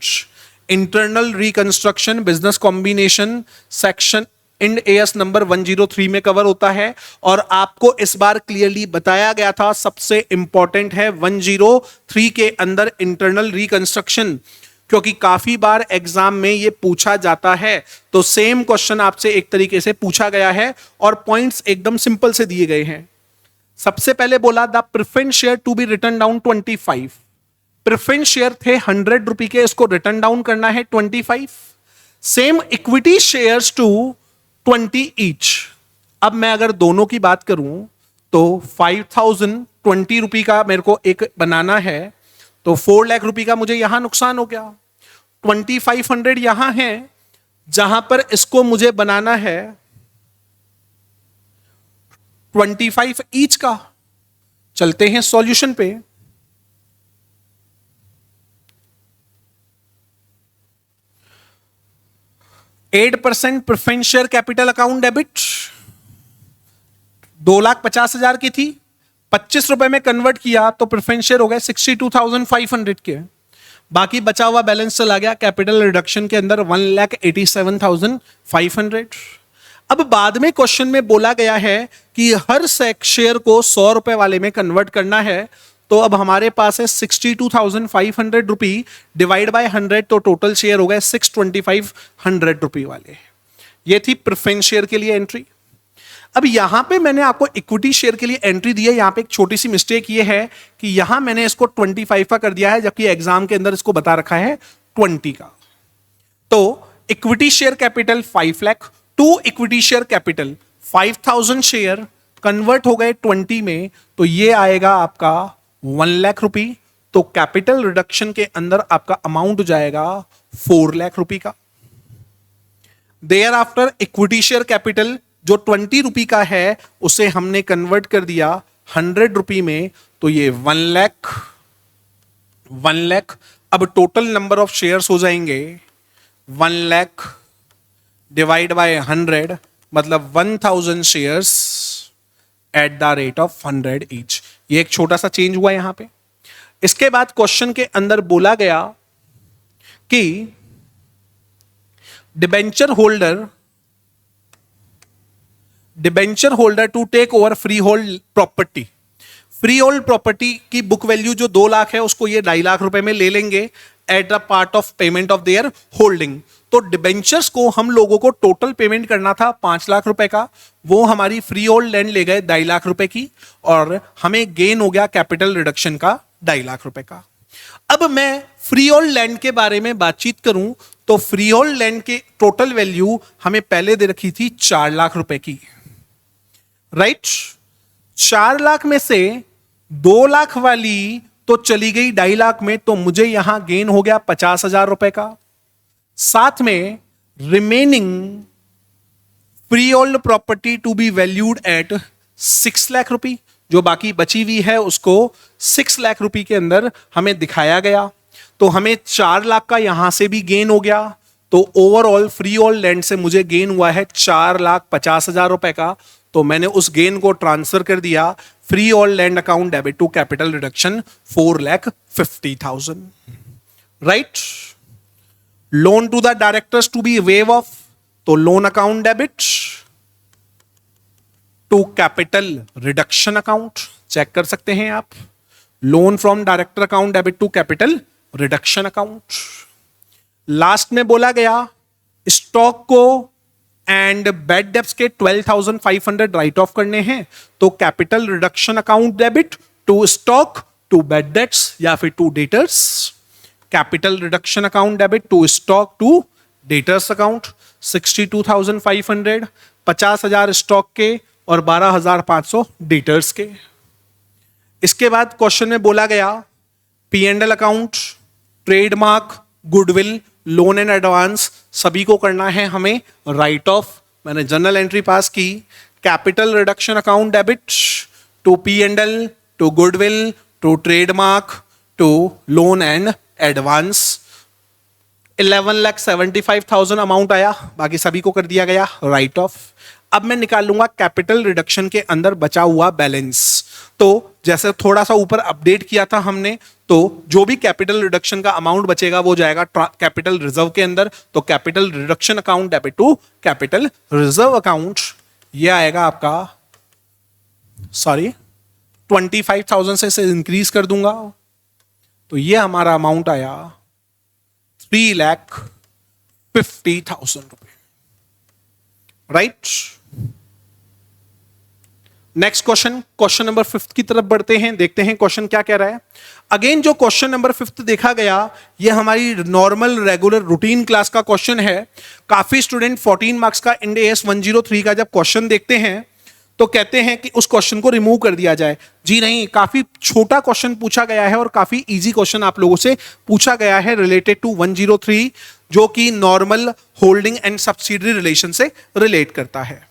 internal reconstruction business combination section end AS number 103 में कवर होता है, और आपको इस बार क्लियरली बताया गया था सबसे इंपॉर्टेंट है 103 के अंदर इंटरनल रिकंस्ट्रक्शन, क्योंकि काफी बार एग्जाम में ये पूछा जाता है। तो सेम क्वेश्चन आपसे एक तरीके से पूछा गया है और पॉइंट्स एकदम सिंपल से दिए गए हैं। सबसे पहले बोला the preference share to be written down 25, preference share थे 100 रुपए के, इसको रिटर्न डाउन करना है 25। Same equity shares to 20 each. अब मैं अगर दोनों की बात करूं तो 5020 रुपए का मेरे को एक बनाना है, तो 4 लाख रुपए का मुझे यहां नुकसान हो गया। 2500 यहां है जहां पर इसको मुझे बनाना है 25 ईच का। चलते हैं सॉल्यूशन पे। Eight % preference share capital account debit 2,50,000 की थी, 25 रुपए में कन्वर्ट किया तो प्रेफरेंस शेयर हो गए 62,500 के। बाकी बचा हुआ बैलेंस चला गया कैपिटल रिडक्शन के अंदर 1,87,500। अब बाद में क्वेश्चन में बोला गया है कि हर शेयर को 100 रुपए वाले में कन्वर्ट करना है, तो अब हमारे पास है 62,500 रुपी डिवाइड बाय 100, तो टोटल शेयर हो गए 62500 रुपी वाले। ये थी प्रेफरेंस शेयर के लिए एंट्री। अब यहां पे मैंने आपको इक्विटी शेयर के लिए एंट्री दी है, यहां पे एक छोटी सी मिस्टेक ये है कि यहां मैंने इसको 25 का कर दिया है, जबकि एग्जाम के अंदर इसको बता रखा है 20 का। तो equity share capital 5 lakh to equity share capital 5000 share convert हो गए 20 में, तो ये आएगा आपका 1 लाख रुपी। तो कैपिटल रिडक्शन के अंदर आपका अमाउंट जाएगा 4 लाख रुपी का। Thereafter equity share capital जो 20 रुपी का है उसे हमने कन्वर्ट कर दिया 100 रुपी में, तो ये 1 लाख। अब टोटल नंबर ऑफ शेयर्स हो जाएंगे 1 लाख डिवाइड बाय 100, मतलब 1000 shares at the rate of 100 each. ये एक छोटा सा चेंज हुआ यहां पे। इसके बाद क्वेश्चन के अंदर बोला गया कि debenture holder to take over freehold property. Freehold property की बुक वैल्यू जो 2 लाख है उसको ये 2.5 लाख रुपए में ले लेंगे at the part of payment of their holding. तो डिबेंचर्स को हम लोगों को टोटल पेमेंट करना था 5 लाख रुपए का, वो हमारी फ्री होल्ड लैंड ले गए 2.5 लाख रुपए की, और हमें गेन हो गया कैपिटल रिडक्शन का 2.5 लाख रुपए का। अब मैं फ्री होल्ड लैंड के बारे में बातचीत करूं तो फ्री होल्ड लैंड की टोटल वैल्यू हमें पहले दे रखी थी 4 लाख रुपए की। राइट, 4 लाख में से 2 लाख वाली तो चली गई 2.5 लाख में, तो मुझे यहां गेन हो गया 50,000 रुपए का। साथ में remaining freehold property to be valued at 6 lakh rupee, जो बाकी बची हुई है उसको 6 लाख रुपी के अंदर हमें दिखाया गया। तो हमें 4 लाख का यहां से भी गेन हो गया, तो ओवरऑल फ्री ऑल लैंड से मुझे गेन हुआ है 4,50,000 रुपए का, तो मैंने उस गेन को ट्रांसफर कर दिया freehold land account debit to capital reduction 4,50,000, right. Loan to the directors to be waive off, तो loan account debit to capital reduction account, check कर सकते हैं आप, loan from director account debit to capital reduction account. Last में बोला गया stock को and bed debts के 12,500 राइट ऑफ करने हैं, तो capital reduction account debit to stock to bad debts या फिर to debtors, capital reduction account debit to stock to debtors account 62,500, 50,000 stock के और 12,500 डेटर्स के। इसके बाद क्वेश्चन में बोला गया P and L account, trademark, goodwill, loan and advance सभी को करना है हमें राइट ऑफ। मैंने जर्नल एंट्री पास की, capital reduction account debit to P and L to goodwill to trademark to loan and advance 11,75,000 amount आया, बाकी सभी को कर दिया गया राइट ऑफ। अब मैं निकाल लूंगा कैपिटल रिडक्शन के अंदर बचा हुआ बैलेंस। तो जैसे थोड़ा सा ऊपर अपडेट किया था हमने, तो जो भी कैपिटल रिडक्शन का अमाउंट बचेगा वो जाएगा कैपिटल रिजर्व के अंदर, तो capital reduction account debit to capital reserve account, ये आएगा आपका 25,000 से इंक्रीज कर दूंगा, तो ये हमारा अमाउंट आया 3,50,000 रुपए, right. Next question, question number 5 की तरफ बढ़ते हैं, देखते हैं क्वेश्चन क्या कह रहा है। अगेन जो क्वेश्चन नंबर 5 देखा गया, ये हमारी नॉर्मल रेगुलर रूटीन क्लास का क्वेश्चन है। काफी स्टूडेंट 14 मार्क्स का इंड एएस 103 का जब क्वेश्चन देखते हैं तो कहते हैं कि उस क्वेश्चन को रिमूव कर दिया जाए। जी नहीं, काफी छोटा क्वेश्चन पूछा गया है और काफी इजी क्वेश्चन आप लोगों से पूछा गया है रिलेटेड टू 103, जो कि normal holding and subsidiary relation से रिलेट करता है।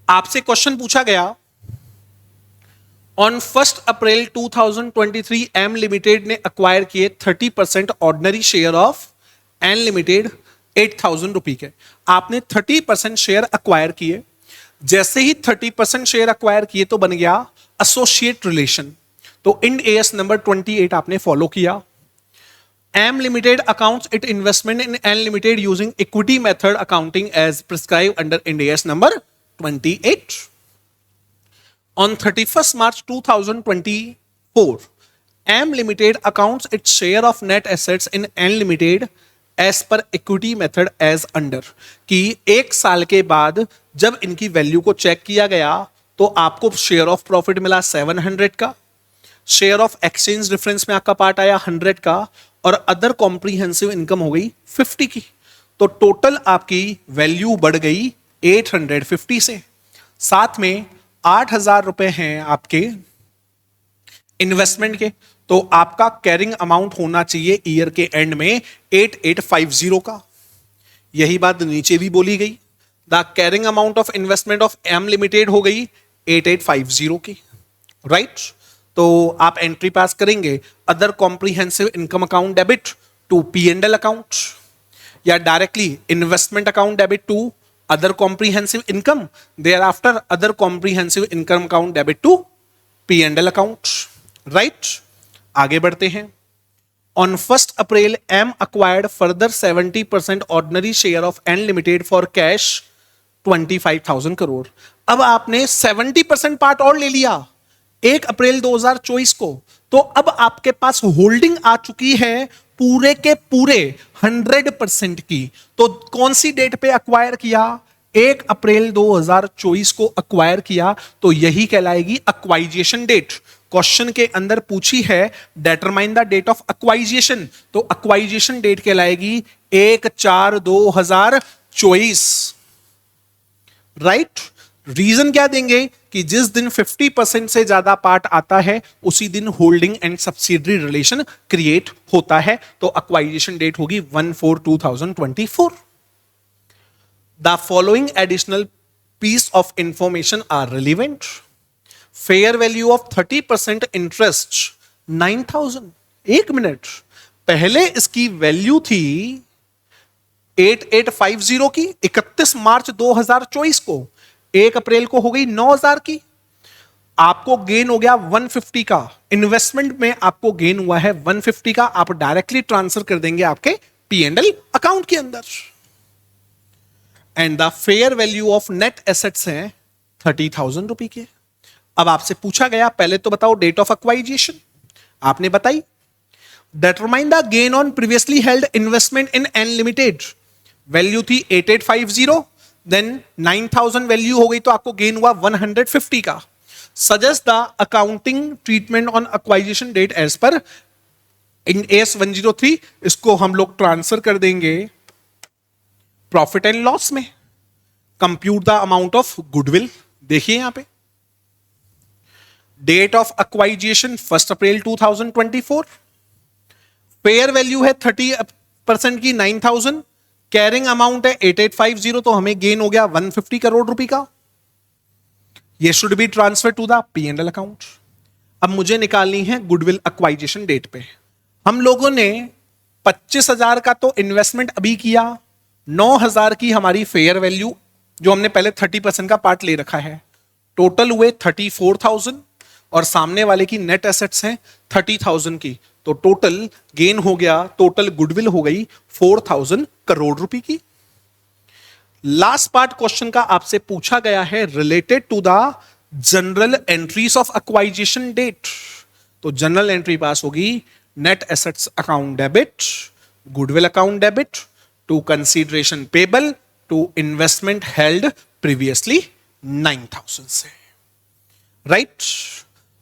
आपसे क्वेश्चन पूछा गया, ऑन 1 अप्रैल 2023 एम लिमिटेड ने अक्वायर किए 30% ordinary share of N limited 8,000 रुपए के। आपने 30% शेयर अक्वायर किए, जैसे ही 30% शेयर अक्वायर किए तो बन गया एसोसिएट रिलेशन, तो इंड एएस नंबर 28 आपने फॉलो किया। M limited accounts it investment in N limited using equity method accounting as prescribe under Ind AS number 28. On 31st March 2024, M Limited accounts its share of net assets in N Limited as per equity method as under, कि एक साल के बाद जब इनकी value को check किया गया तो आपको शेयर ऑफ प्रॉफिट मिला 700 का, शेयर ऑफ एक्सचेंज डिफरेंस में आपका पार्ट आया 100 का, और अदर कॉम्प्रीहेंसिव इनकम हो गई 50 की। तो टोटल आपकी वैल्यू बढ़ गई 850 से, साथ में 8,000 रुपए हैं आपके इन्वेस्टमेंट के, तो आपका कैरिंग अमाउंट होना चाहिए ईयर के एंड में 8850 का। यही बात नीचे भी बोली गई, the carrying amount of investment of M limited हो गई 8850 की, राइट। तो आप एंट्री पास करेंगे other comprehensive income account debit to P and L account, या directly investment account debit to other comprehensive income, thereafter other comprehensive income account debit to P&L account, right। आगे बढ़ते हैं। On 1st April, M acquired further 70% ordinary share of N Limited for cash 25,000 crore. अब आपने 70% part और ले लिया 1 April 2024 को, तो अब आपके पास होल्डिंग आ चुकी है पूरे के पूरे 100% की। तो कौन सी डेट पे अक्वायर किया? 1 अप्रैल 2024 को अक्वायर किया, तो यही कहलाएगी अक्वाइजेशन डेट। क्वेश्चन के अंदर पूछी है डिटरमाइन द डेट ऑफ अक्वाइजेशन, तो अक्वाइजेशन डेट कहलाएगी 1/4/2024, राइट। रीजन क्या देंगे कि जिस दिन 50% से ज्यादा पार्ट आता है उसी दिन holding and subsidiary relation create होता है, तो अक्वाइजेशन डेट होगी 1/4/2024। The following additional piece of information are relevant. Fair value of 30% interest 9,000। एक मिनट, पहले इसकी वैल्यू थी 8850 की 31 मार्च 2024 को, 1 अप्रैल को हो गई 9,000 की। आपको गेन हो गया 150 का, इन्वेस्टमेंट में आपको गेन हुआ है 150 का, आप डायरेक्टली ट्रांसफर कर देंगे आपके P&L अकाउंट के अंदर। And the fair value of net assets है 30,000 रुपए के। अब आपसे पूछा गया, पहले तो बताओ डेट ऑफ एक्वाइजेशन, आपने बताई। Determine the gain on previously held investment in N limited, value थी 8850, देन 9,000 वैल्यू हो गई तो आपको गेन हुआ 150 का। Suggest the accounting treatment on acquisition date as per in AS 103। इसको हम लोग ट्रांसफर कर देंगे प्रॉफिट एंड लॉस में। Compute the amount of goodwill, देखिए यहां पे date of acquisition 1 April 2024, fair value है 30% की 9,000, कैरिंग अमाउंट है 8850, तो हमें गेन हो गया 150 करोड़ रुपए का। ये should be transfer to the P&L account. अब मुझे निकालनी है गुडविल एक्वाइजेशन डेट पे। हम लोगों ने 25,000 का तो इन्वेस्टमेंट अभी किया, 9,000 की हमारी फेयर वैल्यू, जो हमने पहले 30% का पार्ट ले रखा है, टोटल हुए 34,000, और सामने वाले की नेट एसेट्स हैं 30,000 की, तो टोटल गेन हो गया, टोटल गुडविल हो गई 4,000 करोड़ रुपए की। लास्ट पार्ट क्वेश्चन का आपसे पूछा गया है related to the journal entries of acquisition date. तो जनरल एंट्री पास होगी net assets account debit, goodwill account debit, to consideration payable, to investment held previously 9,000 से, राइट।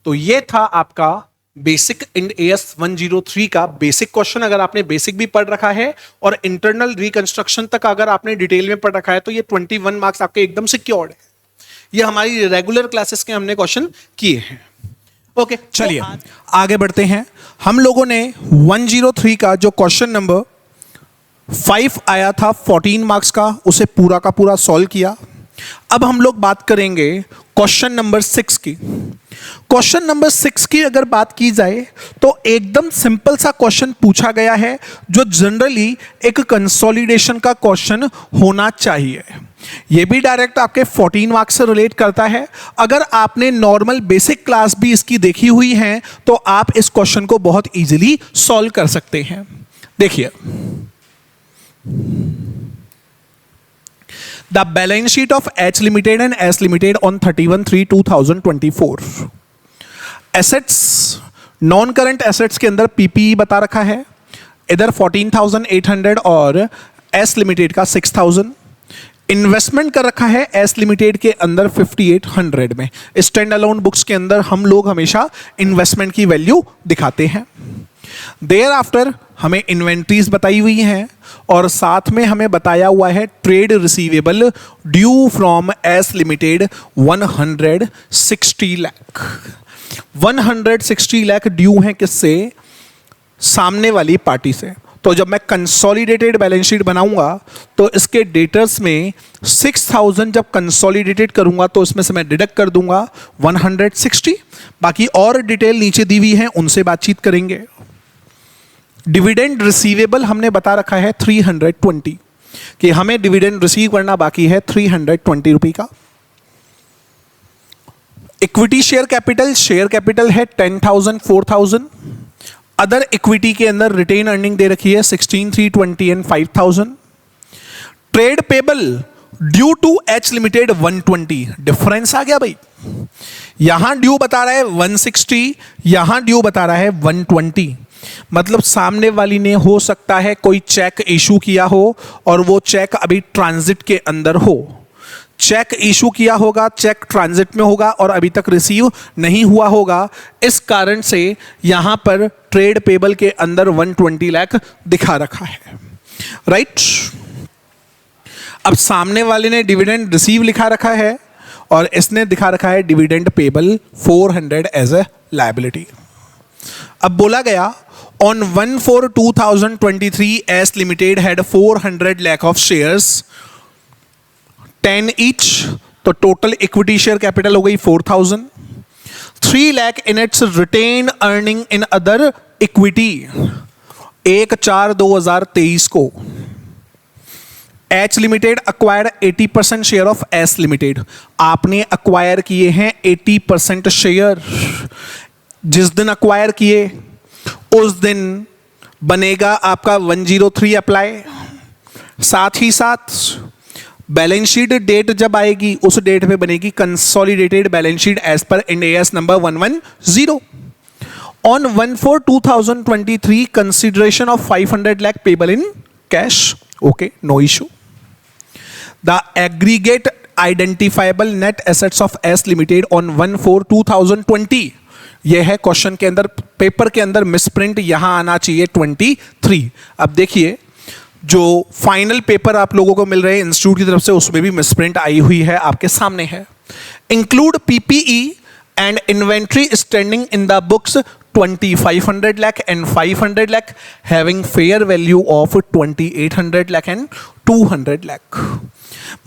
तो ये था आपका बेसिक इन AS 103 का बेसिक क्वेश्चन। अगर आपने बेसिक भी पढ़ रखा है और इंटरनल रिकंस्ट्रक्शन तक अगर आपने डिटेल में पढ़ रखा है तो ये 21 मार्क्स आपके एकदम सिक्योर्ड है। ये हमारी रेगुलर क्लासेस के हमने क्वेश्चन किए हैं। ओके, चलिए आगे बढ़ते हैं। हम लोगों ने 103 का जो क्वेश्चन नंबर 5 आया था 14 मार्क्स का, उसे पूरा का पूरा सॉल्व किया। अब हम लोग बात करेंगे क्वेश्चन नंबर 6 की। क्वेश्चन नंबर 6 की अगर बात की जाए तो एकदम सिंपल सा क्वेश्चन पूछा गया है, जो जनरली एक कंसोलिडेशन का क्वेश्चन होना चाहिए। यह भी डायरेक्ट आपके 14 मार्क्स से रिलेट करता है। अगर आपने नॉर्मल बेसिक क्लास भी इसकी देखी हुई है तो आप इस क्वेश्चन को बहुत इजीली सॉल्व कर सकते हैं। देखिए, the balance sheet of H Limited and S Limited on 31/3/2024. Assets, non current assets के अंदर PPE बता रखा है, इधर 14,800 और S लिमिटेड का 6,000। इन्वेस्टमेंट कर रखा है S लिमिटेड के अंदर 5,800 में। स्टैंड अलोन बुक्स के अंदर हम लोग हमेशा इन्वेस्टमेंट की वैल्यू दिखाते हैं। देयर आफ्टर हमें इन्वेंट्रीज बताई हुई हैं और साथ में हमें बताया हुआ है trade receivable due from S limited 160 lakh. 160 lakh due हैं किससे? सामने वाली पार्टी से। तो जब मैं कंसोलिडेटेड बैलेंस शीट बनाऊंगा तो इसके डेटर्स में 6,000 जब कंसोलिडेटेड करूंगा तो इसमें से मैं डिडक्ट कर दूंगा 160। बाकी और डिटेल नीचे दी हुई है, उनसे बातचीत करेंगे। डिविडेंड रिसीवेबल हमने बता रखा है 320 कि हमें डिविडेंड रिसीव करना बाकी है 320 रुपए का। इक्विटी शेयर कैपिटल है 10,000 4,000। अदर इक्विटी के अंदर रिटेन अर्निंग दे रखी है 16,320 and 5,000। Trade payable due to H limited 120। Difference आ गया भाई, यहां ड्यू बता रहा है 160, यहां ड्यू बता रहा है 120। मतलब सामने वाली ने हो सकता है कोई चेक इशू किया हो और वो चेक अभी ट्रांजिट के अंदर हो। चेक इशू किया होगा, चेक ट्रांजिट में होगा और अभी तक रिसीव नहीं हुआ होगा। इस कारण से यहां पर ट्रेड पेबल के अंदर 120 लाख दिखा रखा है, राइट। अब सामने वाले ने डिविडेंड रिसीव लिखा रखा है और इसने दिखा रखा है dividend payable 400 as a liability. अब बोला गया on 1/4/2023 S Limited had 400 lakh of shares, 10 each, तो टोटल इक्विटी शेयर कैपिटल हो गई 4,000। 3 lakh in its retained earning in other equity 1/4/2023 को H limited acquired 80% share of S limited. आपने acquire किए हैं 80% शेयर। जिस दिन अक्वायर किए उस दिन बनेगा आपका 103 अप्लाई। साथ ही साथ बैलेंस शीट डेट जब आएगी उस डेट पे बनेगी consolidated balance sheet as per Ind AS number 110। On 1/4/2023 consideration of 500 lakh payable in cash. Okay, no issue. The aggregate identifiable net assets of S limited on 1/4/2020। यह है question के अंदर, paper के अंदर मिसप्रिंट यहां आना चाहिए 23। अब देखिए जो फाइनल पेपर आप लोगों को मिल रहे हैं इंस्टीट्यूट की तरफ से उसमें भी मिसप्रिंट आई हुई है, आपके सामने है। Include PPE and inventory standing in the books 2,500 lakh and 500 lakh having fair value of 2,800 lakh and 200 lakh।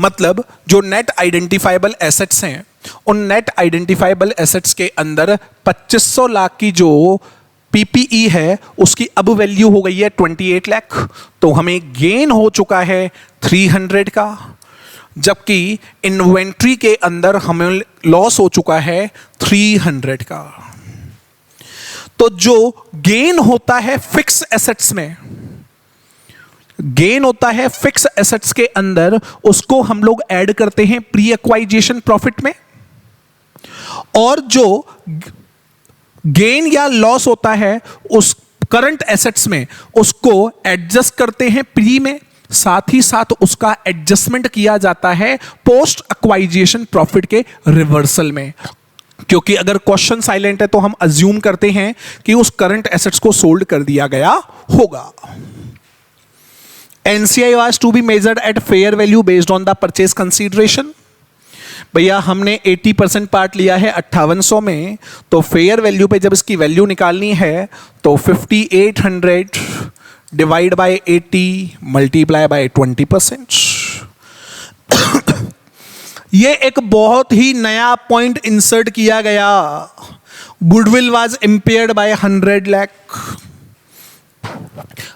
मतलब जो नेट आइडेंटिफाइबल एसेट्स हैं उन नेट आइडेंटिफाइबल एसेट्स के अंदर 2500 लाख की जो पीपीई है उसकी अब वैल्यू हो गई है 28 लाख। तो हमें गेन हो चुका है 300 का, जबकि इन्वेंट्री के अंदर हमें लॉस हो चुका है 300 का। तो जो गेन होता है फिक्स एसेट्स में, गेन होता है फिक्स एसेट्स के अंदर, उसको हम लोग ऐड करते हैं प्री एक्वाइजेशन प्रॉफिट में। और जो गेन या लॉस होता है उस करंट एसेट्स में उसको एडजस्ट करते हैं प्री में। साथ ही साथ उसका एडजस्टमेंट किया जाता है पोस्ट एक्वाइजेशन प्रॉफिट के रिवर्सल में। क्योंकि अगर क्वेश्चन साइलेंट है तो हम अज्यूम करते हैं कि उस करंट एसेट्स को सोल्ड कर दिया गया होगा। NCI was to be measured at fair value based on the purchase consideration. भैया हमने 80% पार्ट लिया है 5800 में, तो फेयर वैल्यू पे जब इसकी वैल्यू निकालनी है तो 5800 डिवाइड बाय 80 मल्टीप्लाई बाय 20%। ये एक बहुत ही नया पॉइंट इंसर्ट किया गया। Goodwill was impaired by 100 lakh.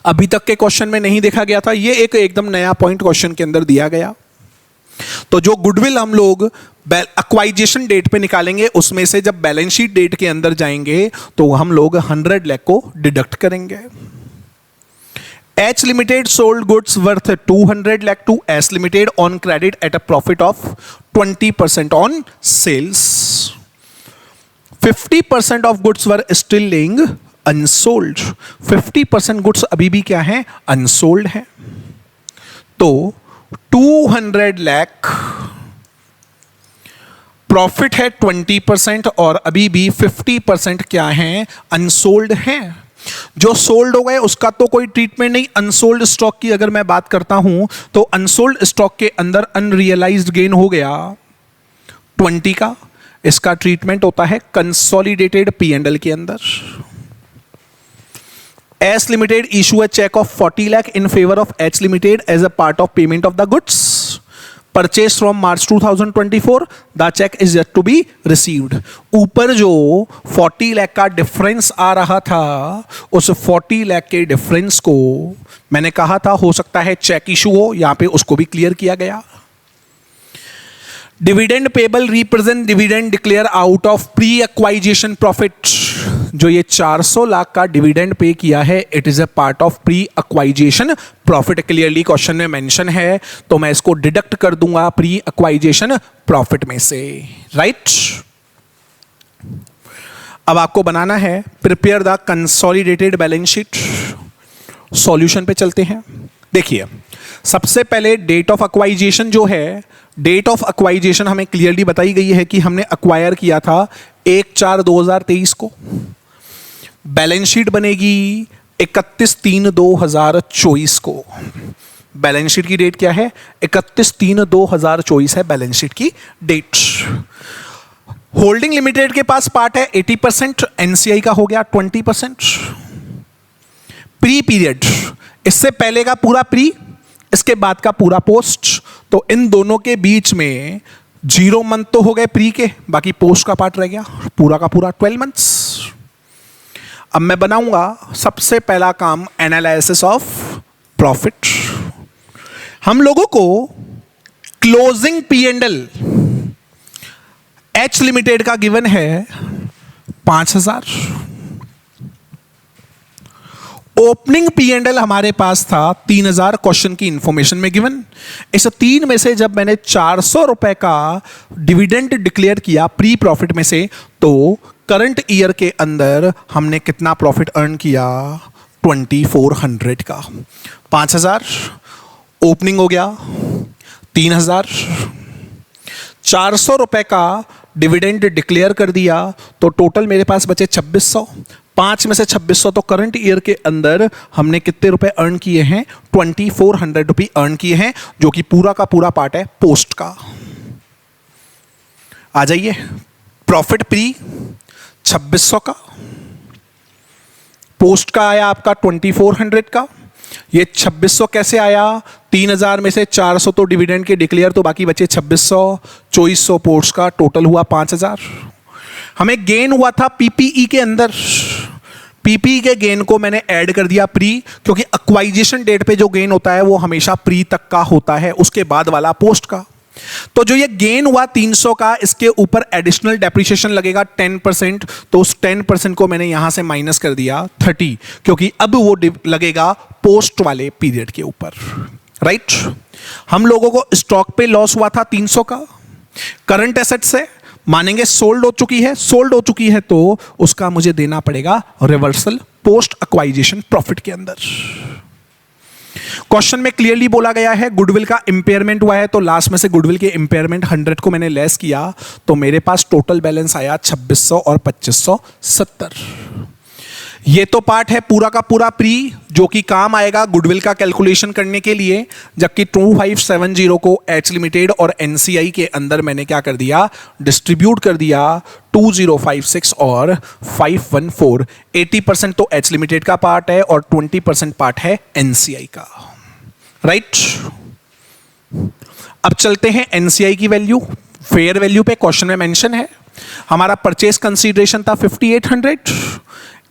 अभी तक के क्वेश्चन में नहीं देखा गया था, ये एक एकदम नया पॉइंट क्वेश्चन के अंदर दिया गया। तो जो गुडविल हम लोग एक्वाइजेशन डेट पे निकालेंगे उसमें से जब बैलेंस शीट डेट के अंदर जाएंगे तो हम लोग 100 लाख को डिडक्ट करेंगे। H Limited sold goods worth 200 lakh to S Limited on credit at a profit of 20% on sales. 50% of goods were still laying unsold. 50% goods अभी भी क्या है, unsold है। तो 200 लाख प्रॉफिट है 20% और अभी भी 50% क्या है, अनसोल्ड है। जो सोल्ड हो गए उसका तो कोई ट्रीटमेंट नहीं। अनसोल्ड स्टॉक की अगर मैं बात करता हूं तो अनसोल्ड स्टॉक के अंदर अनरियलाइज्ड गेन हो गया 20 का, इसका ट्रीटमेंट होता है कंसोलिडेटेड पी&एल के अंदर। S limited issue a cheque of 40 lakh in favour of H limited as a part of payment of the goods purchase from March 2024। The cheque is yet to be received. ऊपर जो 40 लाख का difference आ रहा था उस 40 लाख के difference को मैंने कहा था हो सकता है चेक इशू हो, यहां पे उसको भी क्लियर किया गया। Dividend payable represent dividend declare out of pre acquisition profit. जो ये 400 लाख का डिविडेंड पे किया है it is a part of pre acquisition profit. Clearly question में मेंशन है तो मैं इसको डिडक्ट कर दूंगा प्री एक्वाइजेशन प्रॉफिट में से, राइट। अब आपको बनाना है prepare the consolidated balance sheet. Solution पे चलते हैं। देखिए सबसे पहले डेट ऑफ एक्वाइजेशन जो है, डेट ऑफ एक्वाइजेशन हमें क्लियरली बताई गई है कि हमने एक्वायर किया था 1/4/2023 को। बैलेंस शीट बनेगी 31/3/2024 को। बैलेंस शीट की डेट क्या है, 31/3/2024 है बैलेंस शीट की डेट। होल्डिंग लिमिटेड के पास पार्ट है 80%, एनसीआई का हो गया 20%। प्री पीरियड, इससे पहले का पूरा प्री, इसके बाद का पूरा पोस्ट, तो इन दोनों के बीच में 0 मंथ तो हो गए प्री के, बाकी पोस्ट का पार्ट रह गया पूरा का पूरा 12 मंथ्स। अब मैं बनाऊंगा सबसे पहला काम एनालिसिस ऑफ प्रॉफिट। हम लोगों को closing P and L H limited का गिवन है 5000। ओपनिंग पी एंड एल हमारे पास था 3000 क्वेश्चन की इंफॉर्मेशन में गिवन। इस 3 में से जब मैंने 400 रुपए का डिविडेंड डिक्लेयर किया प्री प्रॉफिट में से, तो करंट ईयर के अंदर हमने कितना प्रॉफिट अर्न किया? 2400 का। 5000 ओपनिंग हो गया, 3000, 400 रुपए का डिविडेंड डिक्लेयर कर दिया, तो टोटल मेरे पास बचे 2600। 5 में से 2600, तो करंट ईयर के अंदर हमने कितने रुपए अर्न किए हैं? 2400 रुपये अर्न किए हैं, जो कि पूरा का पूरा पार्ट है पोस्ट का। आ जाइए, प्रॉफिट प्री 2600 का, पोस्ट का आया आपका 2400 का। ये 2600 कैसे आया? 3000 में से 400 तो डिविडेंड के डिक्लेयर, तो बाकी बचे 2600, 2400 पोस्ट का, टोटल हुआ 5000। हमें गेन हुआ था पीपीई के अंदर, पीपीई के गेन को मैंने ऐड कर दिया प्री, क्योंकि एक्वाइजेशन डेट पे जो गेन होता है वो हमेशा प्री तक का होता है, उसके बाद वाला पोस्ट का। तो जो ये गेन हुआ 300 का, इसके ऊपर एडिशनल डेप्रिसिएशन लगेगा 10%, तो उस 10% को मैंने यहां से माइनस कर दिया 30, क्योंकि अब वो लगेगा पोस्ट वाले पीरियड के ऊपर, राइट। हम लोगों को स्टॉक पे लॉस हुआ था 300 का, करंट एसेट से मानेंगे सोल्ड हो चुकी है, सोल्ड हो चुकी है, तो उसका मुझे देना पड़ेगा रिवर्सल पोस्ट एक्वाइजेशन प्रॉफिट के अंदर। क्वेश्चन में क्लियरली बोला गया है गुडविल का इंपेयरमेंट हुआ है, तो लास्ट में से गुडविल के इंपेयरमेंट 100 को मैंने लेस किया, तो मेरे पास टोटल बैलेंस आया 2600 और 2570। ये तो पार्ट है पूरा का पूरा प्री, जो कि काम आएगा गुडविल का कैलकुलेशन करने के लिए, जबकि 2570 को एच लिमिटेड और एनसीआई के अंदर मैंने क्या कर दिया? डिस्ट्रीब्यूट कर दिया 2056 और 514। 80% तो एच लिमिटेड का पार्ट है और 20% पार्ट है एनसीआई का, राइट। अब चलते हैं एनसीआई की वैल्यू। फेयर वैल्यू पे क्वेश्चन में मेंशन है, हमारा परचेज कंसीडरेशन था 5800,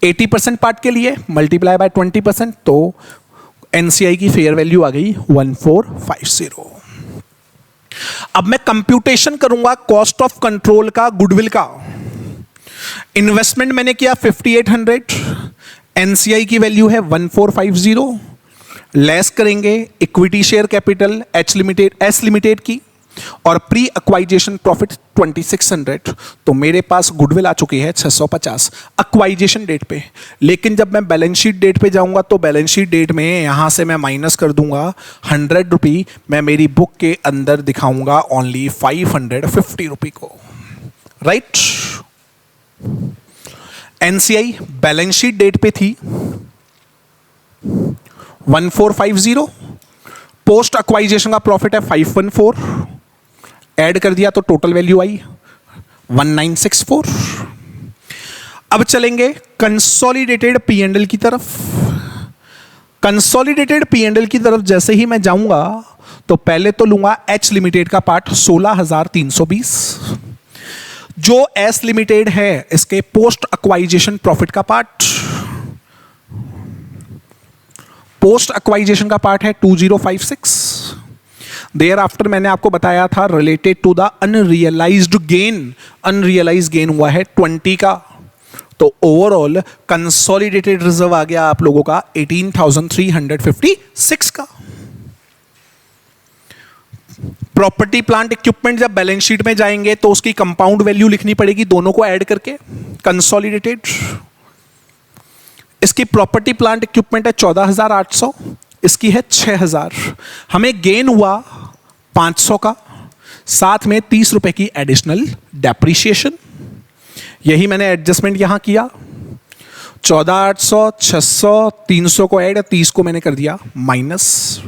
80% पार्ट के लिए मल्टीप्लाई बाय 20%, तो एनसीआई की फेयर वैल्यू आ गई 1450। अब मैं कंप्यूटेशन करूंगा कॉस्ट ऑफ कंट्रोल का गुडविल का। इन्वेस्टमेंट मैंने किया 5800, एनसीआई की वैल्यू है 1450, लेस करेंगे equity share capital H limited S limited की, और प्री एक्वाइजेशन प्रॉफिट 2600, तो मेरे पास गुडविल आ चुकी है 650 एक्वाइजेशन डेट पे। लेकिन जब मैं बैलेंस शीट डेट पे जाऊंगा, तो बैलेंस शीट डेट में यहां से मैं माइनस कर दूंगा 100 रुपये, मैं मेरी बुक के अंदर दिखाऊंगा ओनली 550 रुपये को, राइट। एनसीआई बैलेंस शीट डेट पे थी 1450, पोस्ट एक्वाइजेशन का प्रॉफिट है 514, ऐड कर दिया तो टोटल वैल्यू आई 1964। अब चलेंगे कंसोलिडेटेड पीएनएल की तरफ। कंसोलिडेटेड पीएनएल की तरफ जैसे ही मैं जाऊंगा, तो पहले तो लूंगा एच लिमिटेड का पार्ट 16320, जो एस लिमिटेड है इसके पोस्ट एक्वाइजेशन प्रॉफिट का पार्ट। पोस्ट एक्वाइजेशन का पार्ट है 2056। देयर आफ्टर मैंने आपको बताया था related to the unrealised gain, unrealised gain हुआ है 20 का, तो ओवरऑल कंसोलिडेटेड रिजर्व आ गया आप लोगों का 18,356 का। प्रॉपर्टी प्लांट इक्विपमेंट जब बैलेंस शीट में जाएंगे, तो उसकी कंपाउंड वैल्यू लिखनी पड़ेगी दोनों को ऐड करके, कंसोलिडेटेड। इसकी प्रॉपर्टी प्लांट इक्विपमेंट है 14,800, इसकी है 6,000। हमें गेन हुआ 500 का, साथ में 30 रुपए की एडिशनल डेप्रिसिएशन। यही मैंने एडजस्टमेंट यहां किया, 14,800, 600, 300 को ऐड, 30 को मैंने कर दिया माइनस।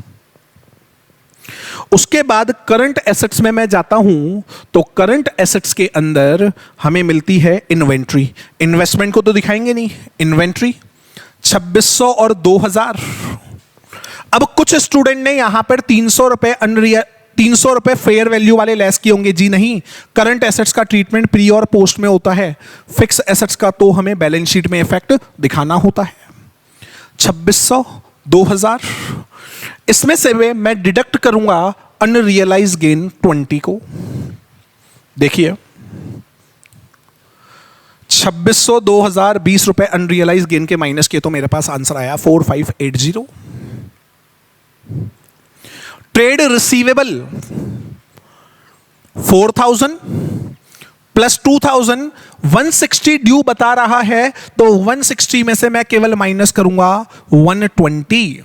उसके बाद करंट एसेट्स में मैं जाता हूं, तो करंट एसेट्स के अंदर हमें मिलती है इन्वेंट्री। इन्वेस्टमेंट को तो दिखाएंगे नहीं, इन्वेंट्री 2600 और 2000। अब कुछ स्टूडेंट ने यहां पर 300 रुपए ₹300 फेयर वैल्यू वाले लेस किए होंगे? जी नहीं। करंट एसेट्स का ट्रीटमेंट प्री और पोस्ट में होता है, फिक्स एसेट्स का तो हमें बैलेंस शीट में इफेक्ट दिखाना होता है। 2600, 2000, इसमें से मैं डिडक्ट करूंगा अनरियलाइज गेन 20 को। देखिए 2600, 2000, ₹20 अनरियलाइज गेन के माइनस किए तो मेरे पास आंसर आया 4580। ट्रेड रिसीवेबल 4000 प्लस 2000, 160 ड्यू बता रहा है, तो 160 में से मैं केवल माइनस करूंगा 120,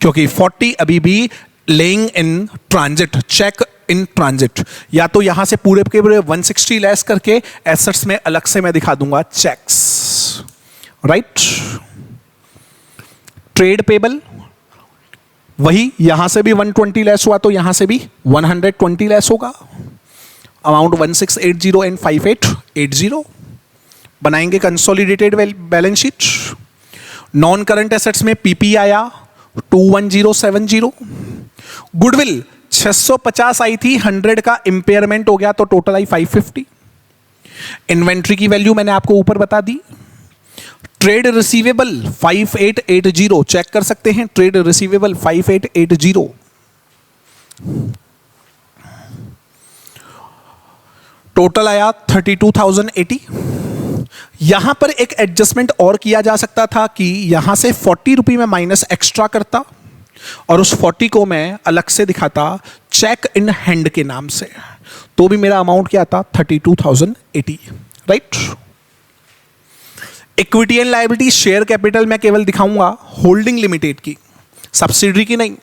क्योंकि 40 अभी भी lying in transit, cheque in transit. या तो यहां से पूरे के पूरे 160 लेस करके एसेट्स में अलग से मैं दिखा दूंगा चेक्स, राइट। ट्रेड पेबल वही, यहां से भी 120 लेस हुआ तो यहां से भी 120 लेस होगा। Amount 1680 and 5880। बनाएंगे consolidated balance sheet. Non current assets में पीपी आया 21070। गुडविल 650 आई थी, 100 का इंपेयरमेंट हो गया तो टोटल आई 550। इन्वेंट्री की वैल्यू मैंने आपको ऊपर बता दी। ट्रेड रिसीवेबल 5880, चेक कर सकते हैं, ट्रेड रिसीवेबल 5880। टोटल आया 32,080। यहां पर एक एडजस्टमेंट और किया जा सकता था कि यहां से 40 रुपये में माइनस एक्स्ट्रा करता और उस 40 को मैं अलग से दिखाता चेक इन हैंड के नाम से, तो भी मेरा अमाउंट क्या आता 32,080, right. Equity and liability, share capital मैं केवल दिखाऊंगा होल्डिंग लिमिटेड की, सब्सिडरी की नहीं।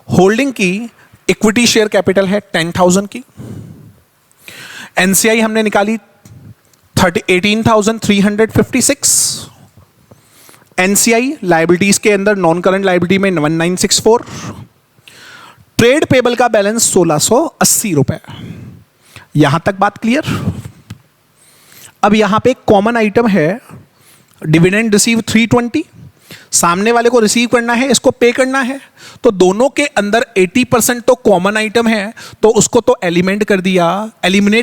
होल्डिंग की इक्विटी शेयर कैपिटल है 10,000 की। एनसीआई हमने निकाली 18,356। एनसीआई लायबिलिटीज के अंदर नॉन करंट लायबिलिटी में 1964। ट्रेड पेबल का बैलेंस 1680 रुपए। यहां तक बात क्लियर। अब यहां पे एक कॉमन आइटम है, डिविडेंड रिसीव 320, सामने वाले को रिसीव करना है, इसको पे करना है, तो दोनों के अंदर 80% तो कॉमन आइटम है, तो उसको तो एलिमिनेट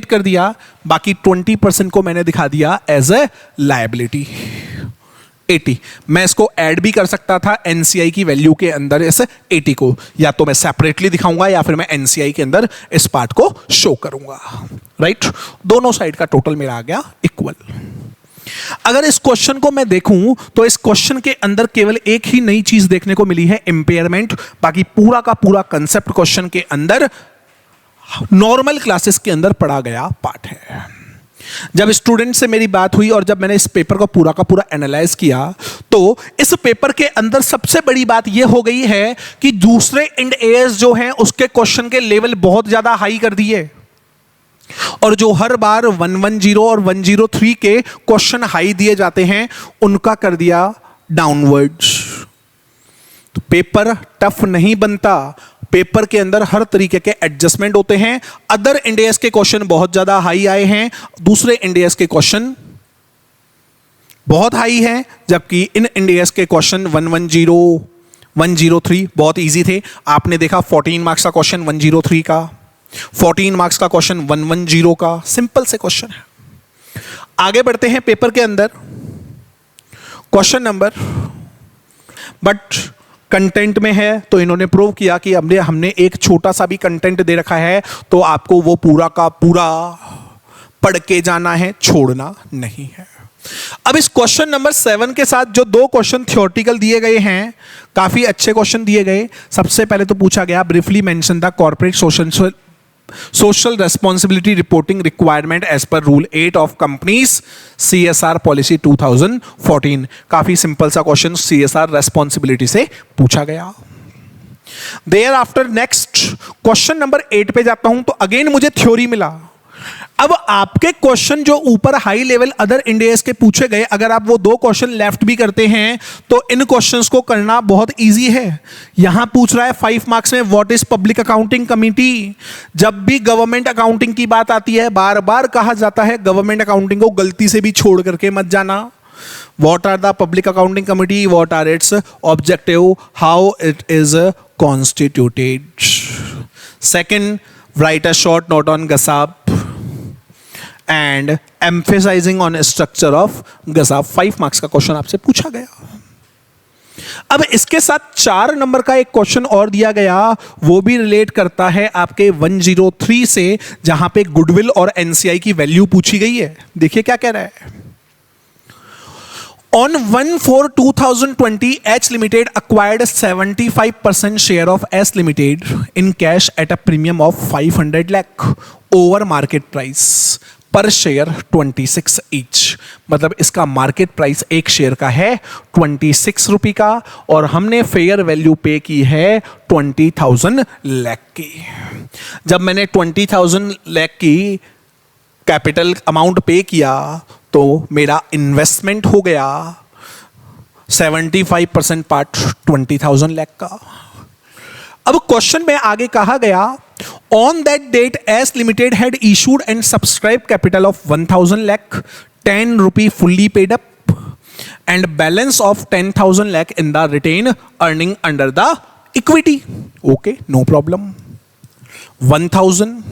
कर दिया, बाकी 20% को मैंने दिखा दिया एज ए लायबिलिटी 80। मैं इसको ऐड भी कर सकता था एनसीआई की वैल्यू के अंदर इस 80 को, या तो मैं सेपरेटली दिखाऊंगा या फिर मैं एनसीआई के अंदर इस पार्ट को शो करूंगा, राइट। दोनों साइड का टोटल मेरा आ गया इक्वल। अगर इस क्वेश्चन को मैं देखूं तो इस क्वेश्चन के अंदर केवल एक ही नई चीज देखने को मिली है, इंपेयरमेंट। बाकी पूरा का पूरा कंसेप्ट क्वेश्चन के अंदर नॉर्मल क्लासेस के अंदर पढ़ा गया पार्ट है। जब स्टूडेंट से मेरी बात हुई और जब मैंने इस पेपर को पूरा का पूरा एनालाइज किया, तो इस पेपर के अंदर सबसे बड़ी बात यह हो गई है कि दूसरे इंड एएस जो हैं उसके क्वेश्चन के लेवल बहुत ज्यादा हाई कर दिए, और जो हर बार 110 और 103 के क्वेश्चन हाई दिए जाते हैं उनका कर दिया डाउनवर्ड्स। तो पेपर टफ नहीं बनता, पेपर के अंदर हर तरीके के एडजस्टमेंट होते हैं। अदर इंडियस के क्वेश्चन बहुत ज्यादा हाई आए हैं, दूसरे इंडियस के क्वेश्चन बहुत हाई हैं, जबकि इन इंडियस के क्वेश्चन 110, 103 बहुत इजी थे। आपने देखा 14 मार्क्स का क्वेश्चन 103 का, 14 मार्क्स का क्वेश्चन 110 का, सिंपल से क्वेश्चन है। आगे बढ़ते हैं पेपर के अंदर। क्वेश्चन नंबर, बट कंटेंट में है तो इन्होंने प्रूव किया कि हमने एक छोटा सा भी कंटेंट दे रखा है तो आपको वो पूरा का पूरा पढ़ के जाना है, छोड़ना नहीं है। अब इस क्वेश्चन नंबर 7 के साथ जो दो क्वेश्चन थ्योरेटिकल दिए गए हैं, काफी अच्छे क्वेश्चन दिए गए। सबसे पहले तो पूछा गया briefly mention the corporate social responsibility reporting requirement as per rule 8 of companies CSR पॉलिसी 2014। काफी सिंपल सा क्वेश्चन CSR रेस्पॉन्सिबिलिटी से पूछा गया। Thereafter next question number 8 पे जाता हूं तो अगेन मुझे थ्योरी मिला। अब आपके क्वेश्चन जो ऊपर हाई लेवल अदर इंडियस के पूछे गए, अगर आप वो दो क्वेश्चन लेफ्ट भी करते हैं तो इन क्वेश्चंस को करना बहुत इजी है। यहां पूछ रहा है 5 मार्क्स में, what is public accounting committee. जब भी गवर्नमेंट अकाउंटिंग की बात आती है बार बार कहा जाता है गवर्नमेंट अकाउंटिंग को गलती से भी छोड़ करके मत जाना। What are the public accounting committee, what are its objective, how it is constituted. Second, write a short note on GASAP and emphasizing on structure of GASAP. 5 marks का क्वेश्चन आपसे पूछा गया। अब इसके साथ 4 नंबर का एक क्वेश्चन और दिया गया, वो भी रिलेट करता है आपके 103 से, जहां पे गुडविल और एनसीआई की वैल्यू पूछी गई है। देखिए क्या कह रहा है। On 1/4/2020, H Limited acquired 75% share of S Limited in cash at a premium of 500 lakh over market price per share 26 each। मतलब इसका मार्केट प्राइस एक शेयर का है 26 रुपये का और हमने फेयर वैल्यू पे की है 20,000 लाख की। जब मैंने 20,000 लाख की कैपिटल अमाउंट पे किया तो मेरा इन्वेस्टमेंट हो गया 75% पार्ट 20,000 लाख का। अब क्वेश्चन में आगे कहा गया, on that date S limited had issued and subscribe capital of 1,000 lakh, 10 rupee fully paid up and balance of 10,000 lakh in the retained earning under the equity. Okay, no problem. 1,000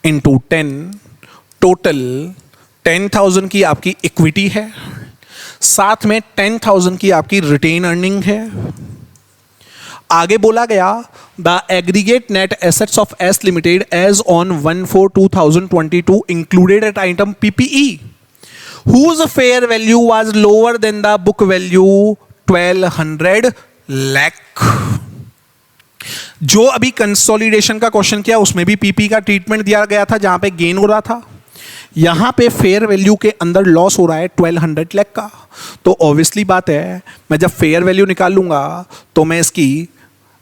into 10, total 10,000 की आपकी equity है, साथ में 10,000 की आपकी retain earning है। आगे बोला गया, the aggregate net assets of S limited as on 1/4/2022 included at item PPE whose fair value was lower than the book value 1,200 lakh. जो अभी कंसोलिडेशन का क्वेश्चन किया उसमें भी पीपी का ट्रीटमेंट दिया गया था, जहां पे गेन हो रहा था। यहां पे फेयर वैल्यू के अंदर लॉस हो रहा है 1,200 लाख का। तो ऑब्वियसली बात है, मैं जब फेयर वैल्यू निकाल लूंगा तो मैं इसकी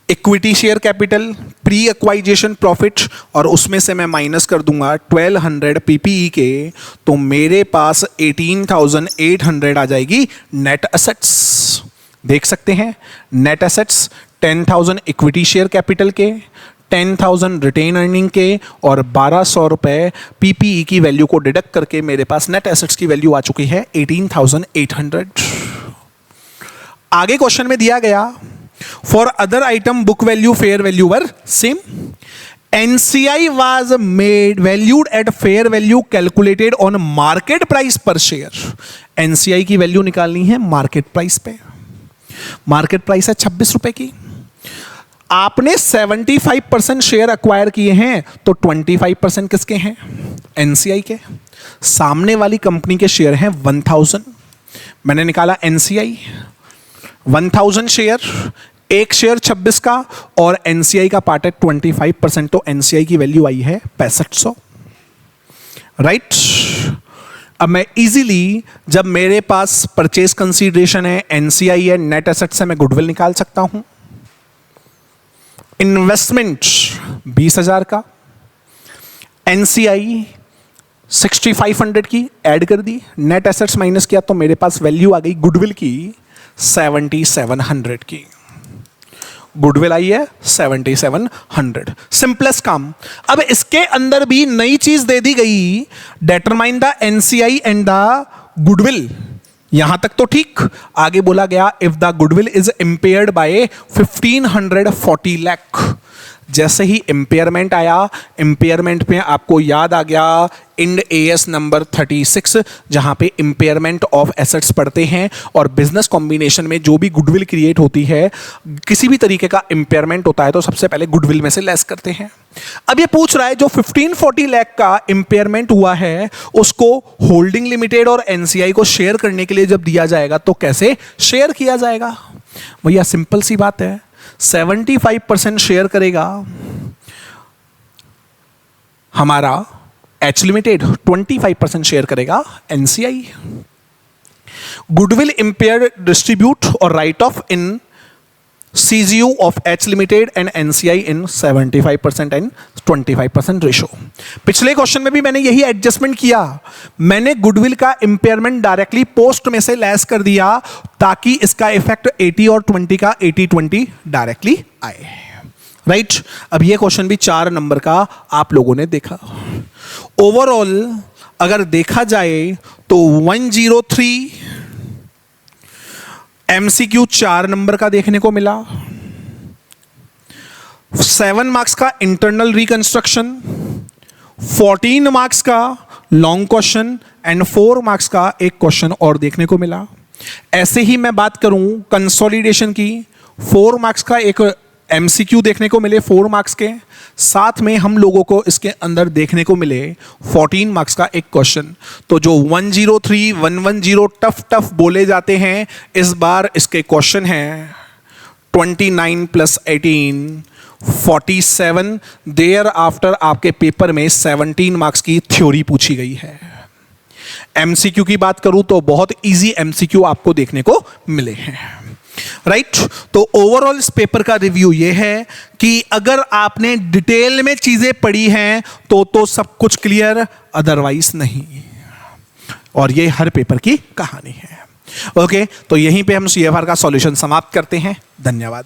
equity share capital, pre acquisition profit और उसमें से मैं माइनस कर दूंगा 1,200 पीपीई के, तो मेरे पास 18,800 आ जाएगी नेट एसेट्स। देख सकते हैं, net assets 10,000 equity share capital के, 10,000 रिटेन अर्निंग के और 1,200 रुपए पीपीई की वैल्यू को डिडक्ट करके मेरे पास नेट एसेट्स की वैल्यू आ चुकी है 18,800। आगे क्वेश्चन में दिया गया, for other item book value fair value were same, NCI was made valued at fair value calculated on market price पर शेयर। एनसीआई की वैल्यू निकालनी है मार्केट प्राइस पे। मार्केट प्राइस है 26 रुपए की। आपने 75% शेयर अक्वायर किए हैं तो 25% किसके हैं? एनसीआई के। सामने वाली कंपनी के शेयर हैं 1,000। मैंने निकाला एनसीआई 1,000 शेयर, एक शेयर 26 का और एनसीआई का पार्ट है 25%, तो एनसीआई की वैल्यू आई है 6500। राइट। अब मैं इजीली, जब मेरे पास परचेज कंसीडरेशन है, एनसीआई है, नेट एसेट से मैं गुडविल निकाल सकता हूं। इन्वेस्टमेंट 20,000 का, एनसीआई 6,500 की ऐड कर दी, नेट एसेट्स माइनस किया तो मेरे पास वैल्यू आ गई गुडविल की 7,700 की। गुडविल आई है 7,700। सिंपलेस्ट काम। अब इसके अंदर भी नई चीज दे दी गई, determine the NCI and the goodwill. यहां तक तो ठीक। आगे बोला गया, if the goodwill is impaired by 1,540 lakh. जैसे ही इंपेयरमेंट आया, इंपेयरमेंट में आपको याद आ गया इंड एएस नंबर 36, जहां पे इंपेयरमेंट ऑफ एसेट्स पढ़ते हैं और बिजनेस कॉम्बिनेशन में जो भी गुडविल क्रिएट होती है, किसी भी तरीके का इंपेयरमेंट होता है तो सबसे पहले गुडविल में से लेस करते हैं। अब ये पूछ रहा है, जो 1,540 लाख का इंपेयरमेंट हुआ है उसको होल्डिंग लिमिटेड और एनसीआई को शेयर करने के लिए जब दिया जाएगा तो कैसे शेयर किया जाएगा? भैया सिंपल सी बात है, 75% शेयर करेगा हमारा एच लिमिटेड, 25% शेयर करेगा एनसीआई। गुडविल इंपेयर्ड डिस्ट्रीब्यूट और right of in CGU of H Limited and NCI in 75% and 25% ratio. पिछले क्वेश्चन में भी मैंने यही एडजस्टमेंट किया। मैंने गुडविल का इंपेयरमेंट डायरेक्टली पोस्ट में से लेस कर दिया ताकि इसका इफेक्ट 80 और 20 का 80-20 डायरेक्टली आए। राइट। अब ये क्वेश्चन भी 4 नंबर का आप लोगों ने देखा। ओवरऑल अगर देखा जाए तो 103 MCQ 4 नंबर का देखने को मिला, 7 मार्क्स का इंटरनल रिकंस्ट्रक्शन, 14 मार्क्स का लॉन्ग क्वेश्चन एंड 4 मार्क्स का एक क्वेश्चन और देखने को मिला। ऐसे ही मैं बात करूं कंसोलिडेशन की, 4 मार्क्स का एक एमसीक्यू देखने को मिले 4 मार्क्स के, साथ में हम लोगों को इसके अंदर देखने को मिले 14 मार्क्स का एक क्वेश्चन। तो जो 103, 110 टफ बोले जाते हैं, इस बार इसके क्वेश्चन हैं 29 + 18 47। देयर आफ्टर आपके पेपर में 17 मार्क्स की थ्योरी पूछी गई है। एमसीक्यू की बात करूं तो बहुत इजी एमसीक्यू आपको देखने को मिले हैं, राइट। तो ओवरऑल इस पेपर का रिव्यू ये है कि अगर आपने डिटेल में चीजें पढ़ी हैं तो सब कुछ क्लियर, अदरवाइज नहीं। और ये हर पेपर की कहानी है। ओके, तो यहीं पे हम CFR का सॉल्यूशन समाप्त करते हैं। धन्यवाद।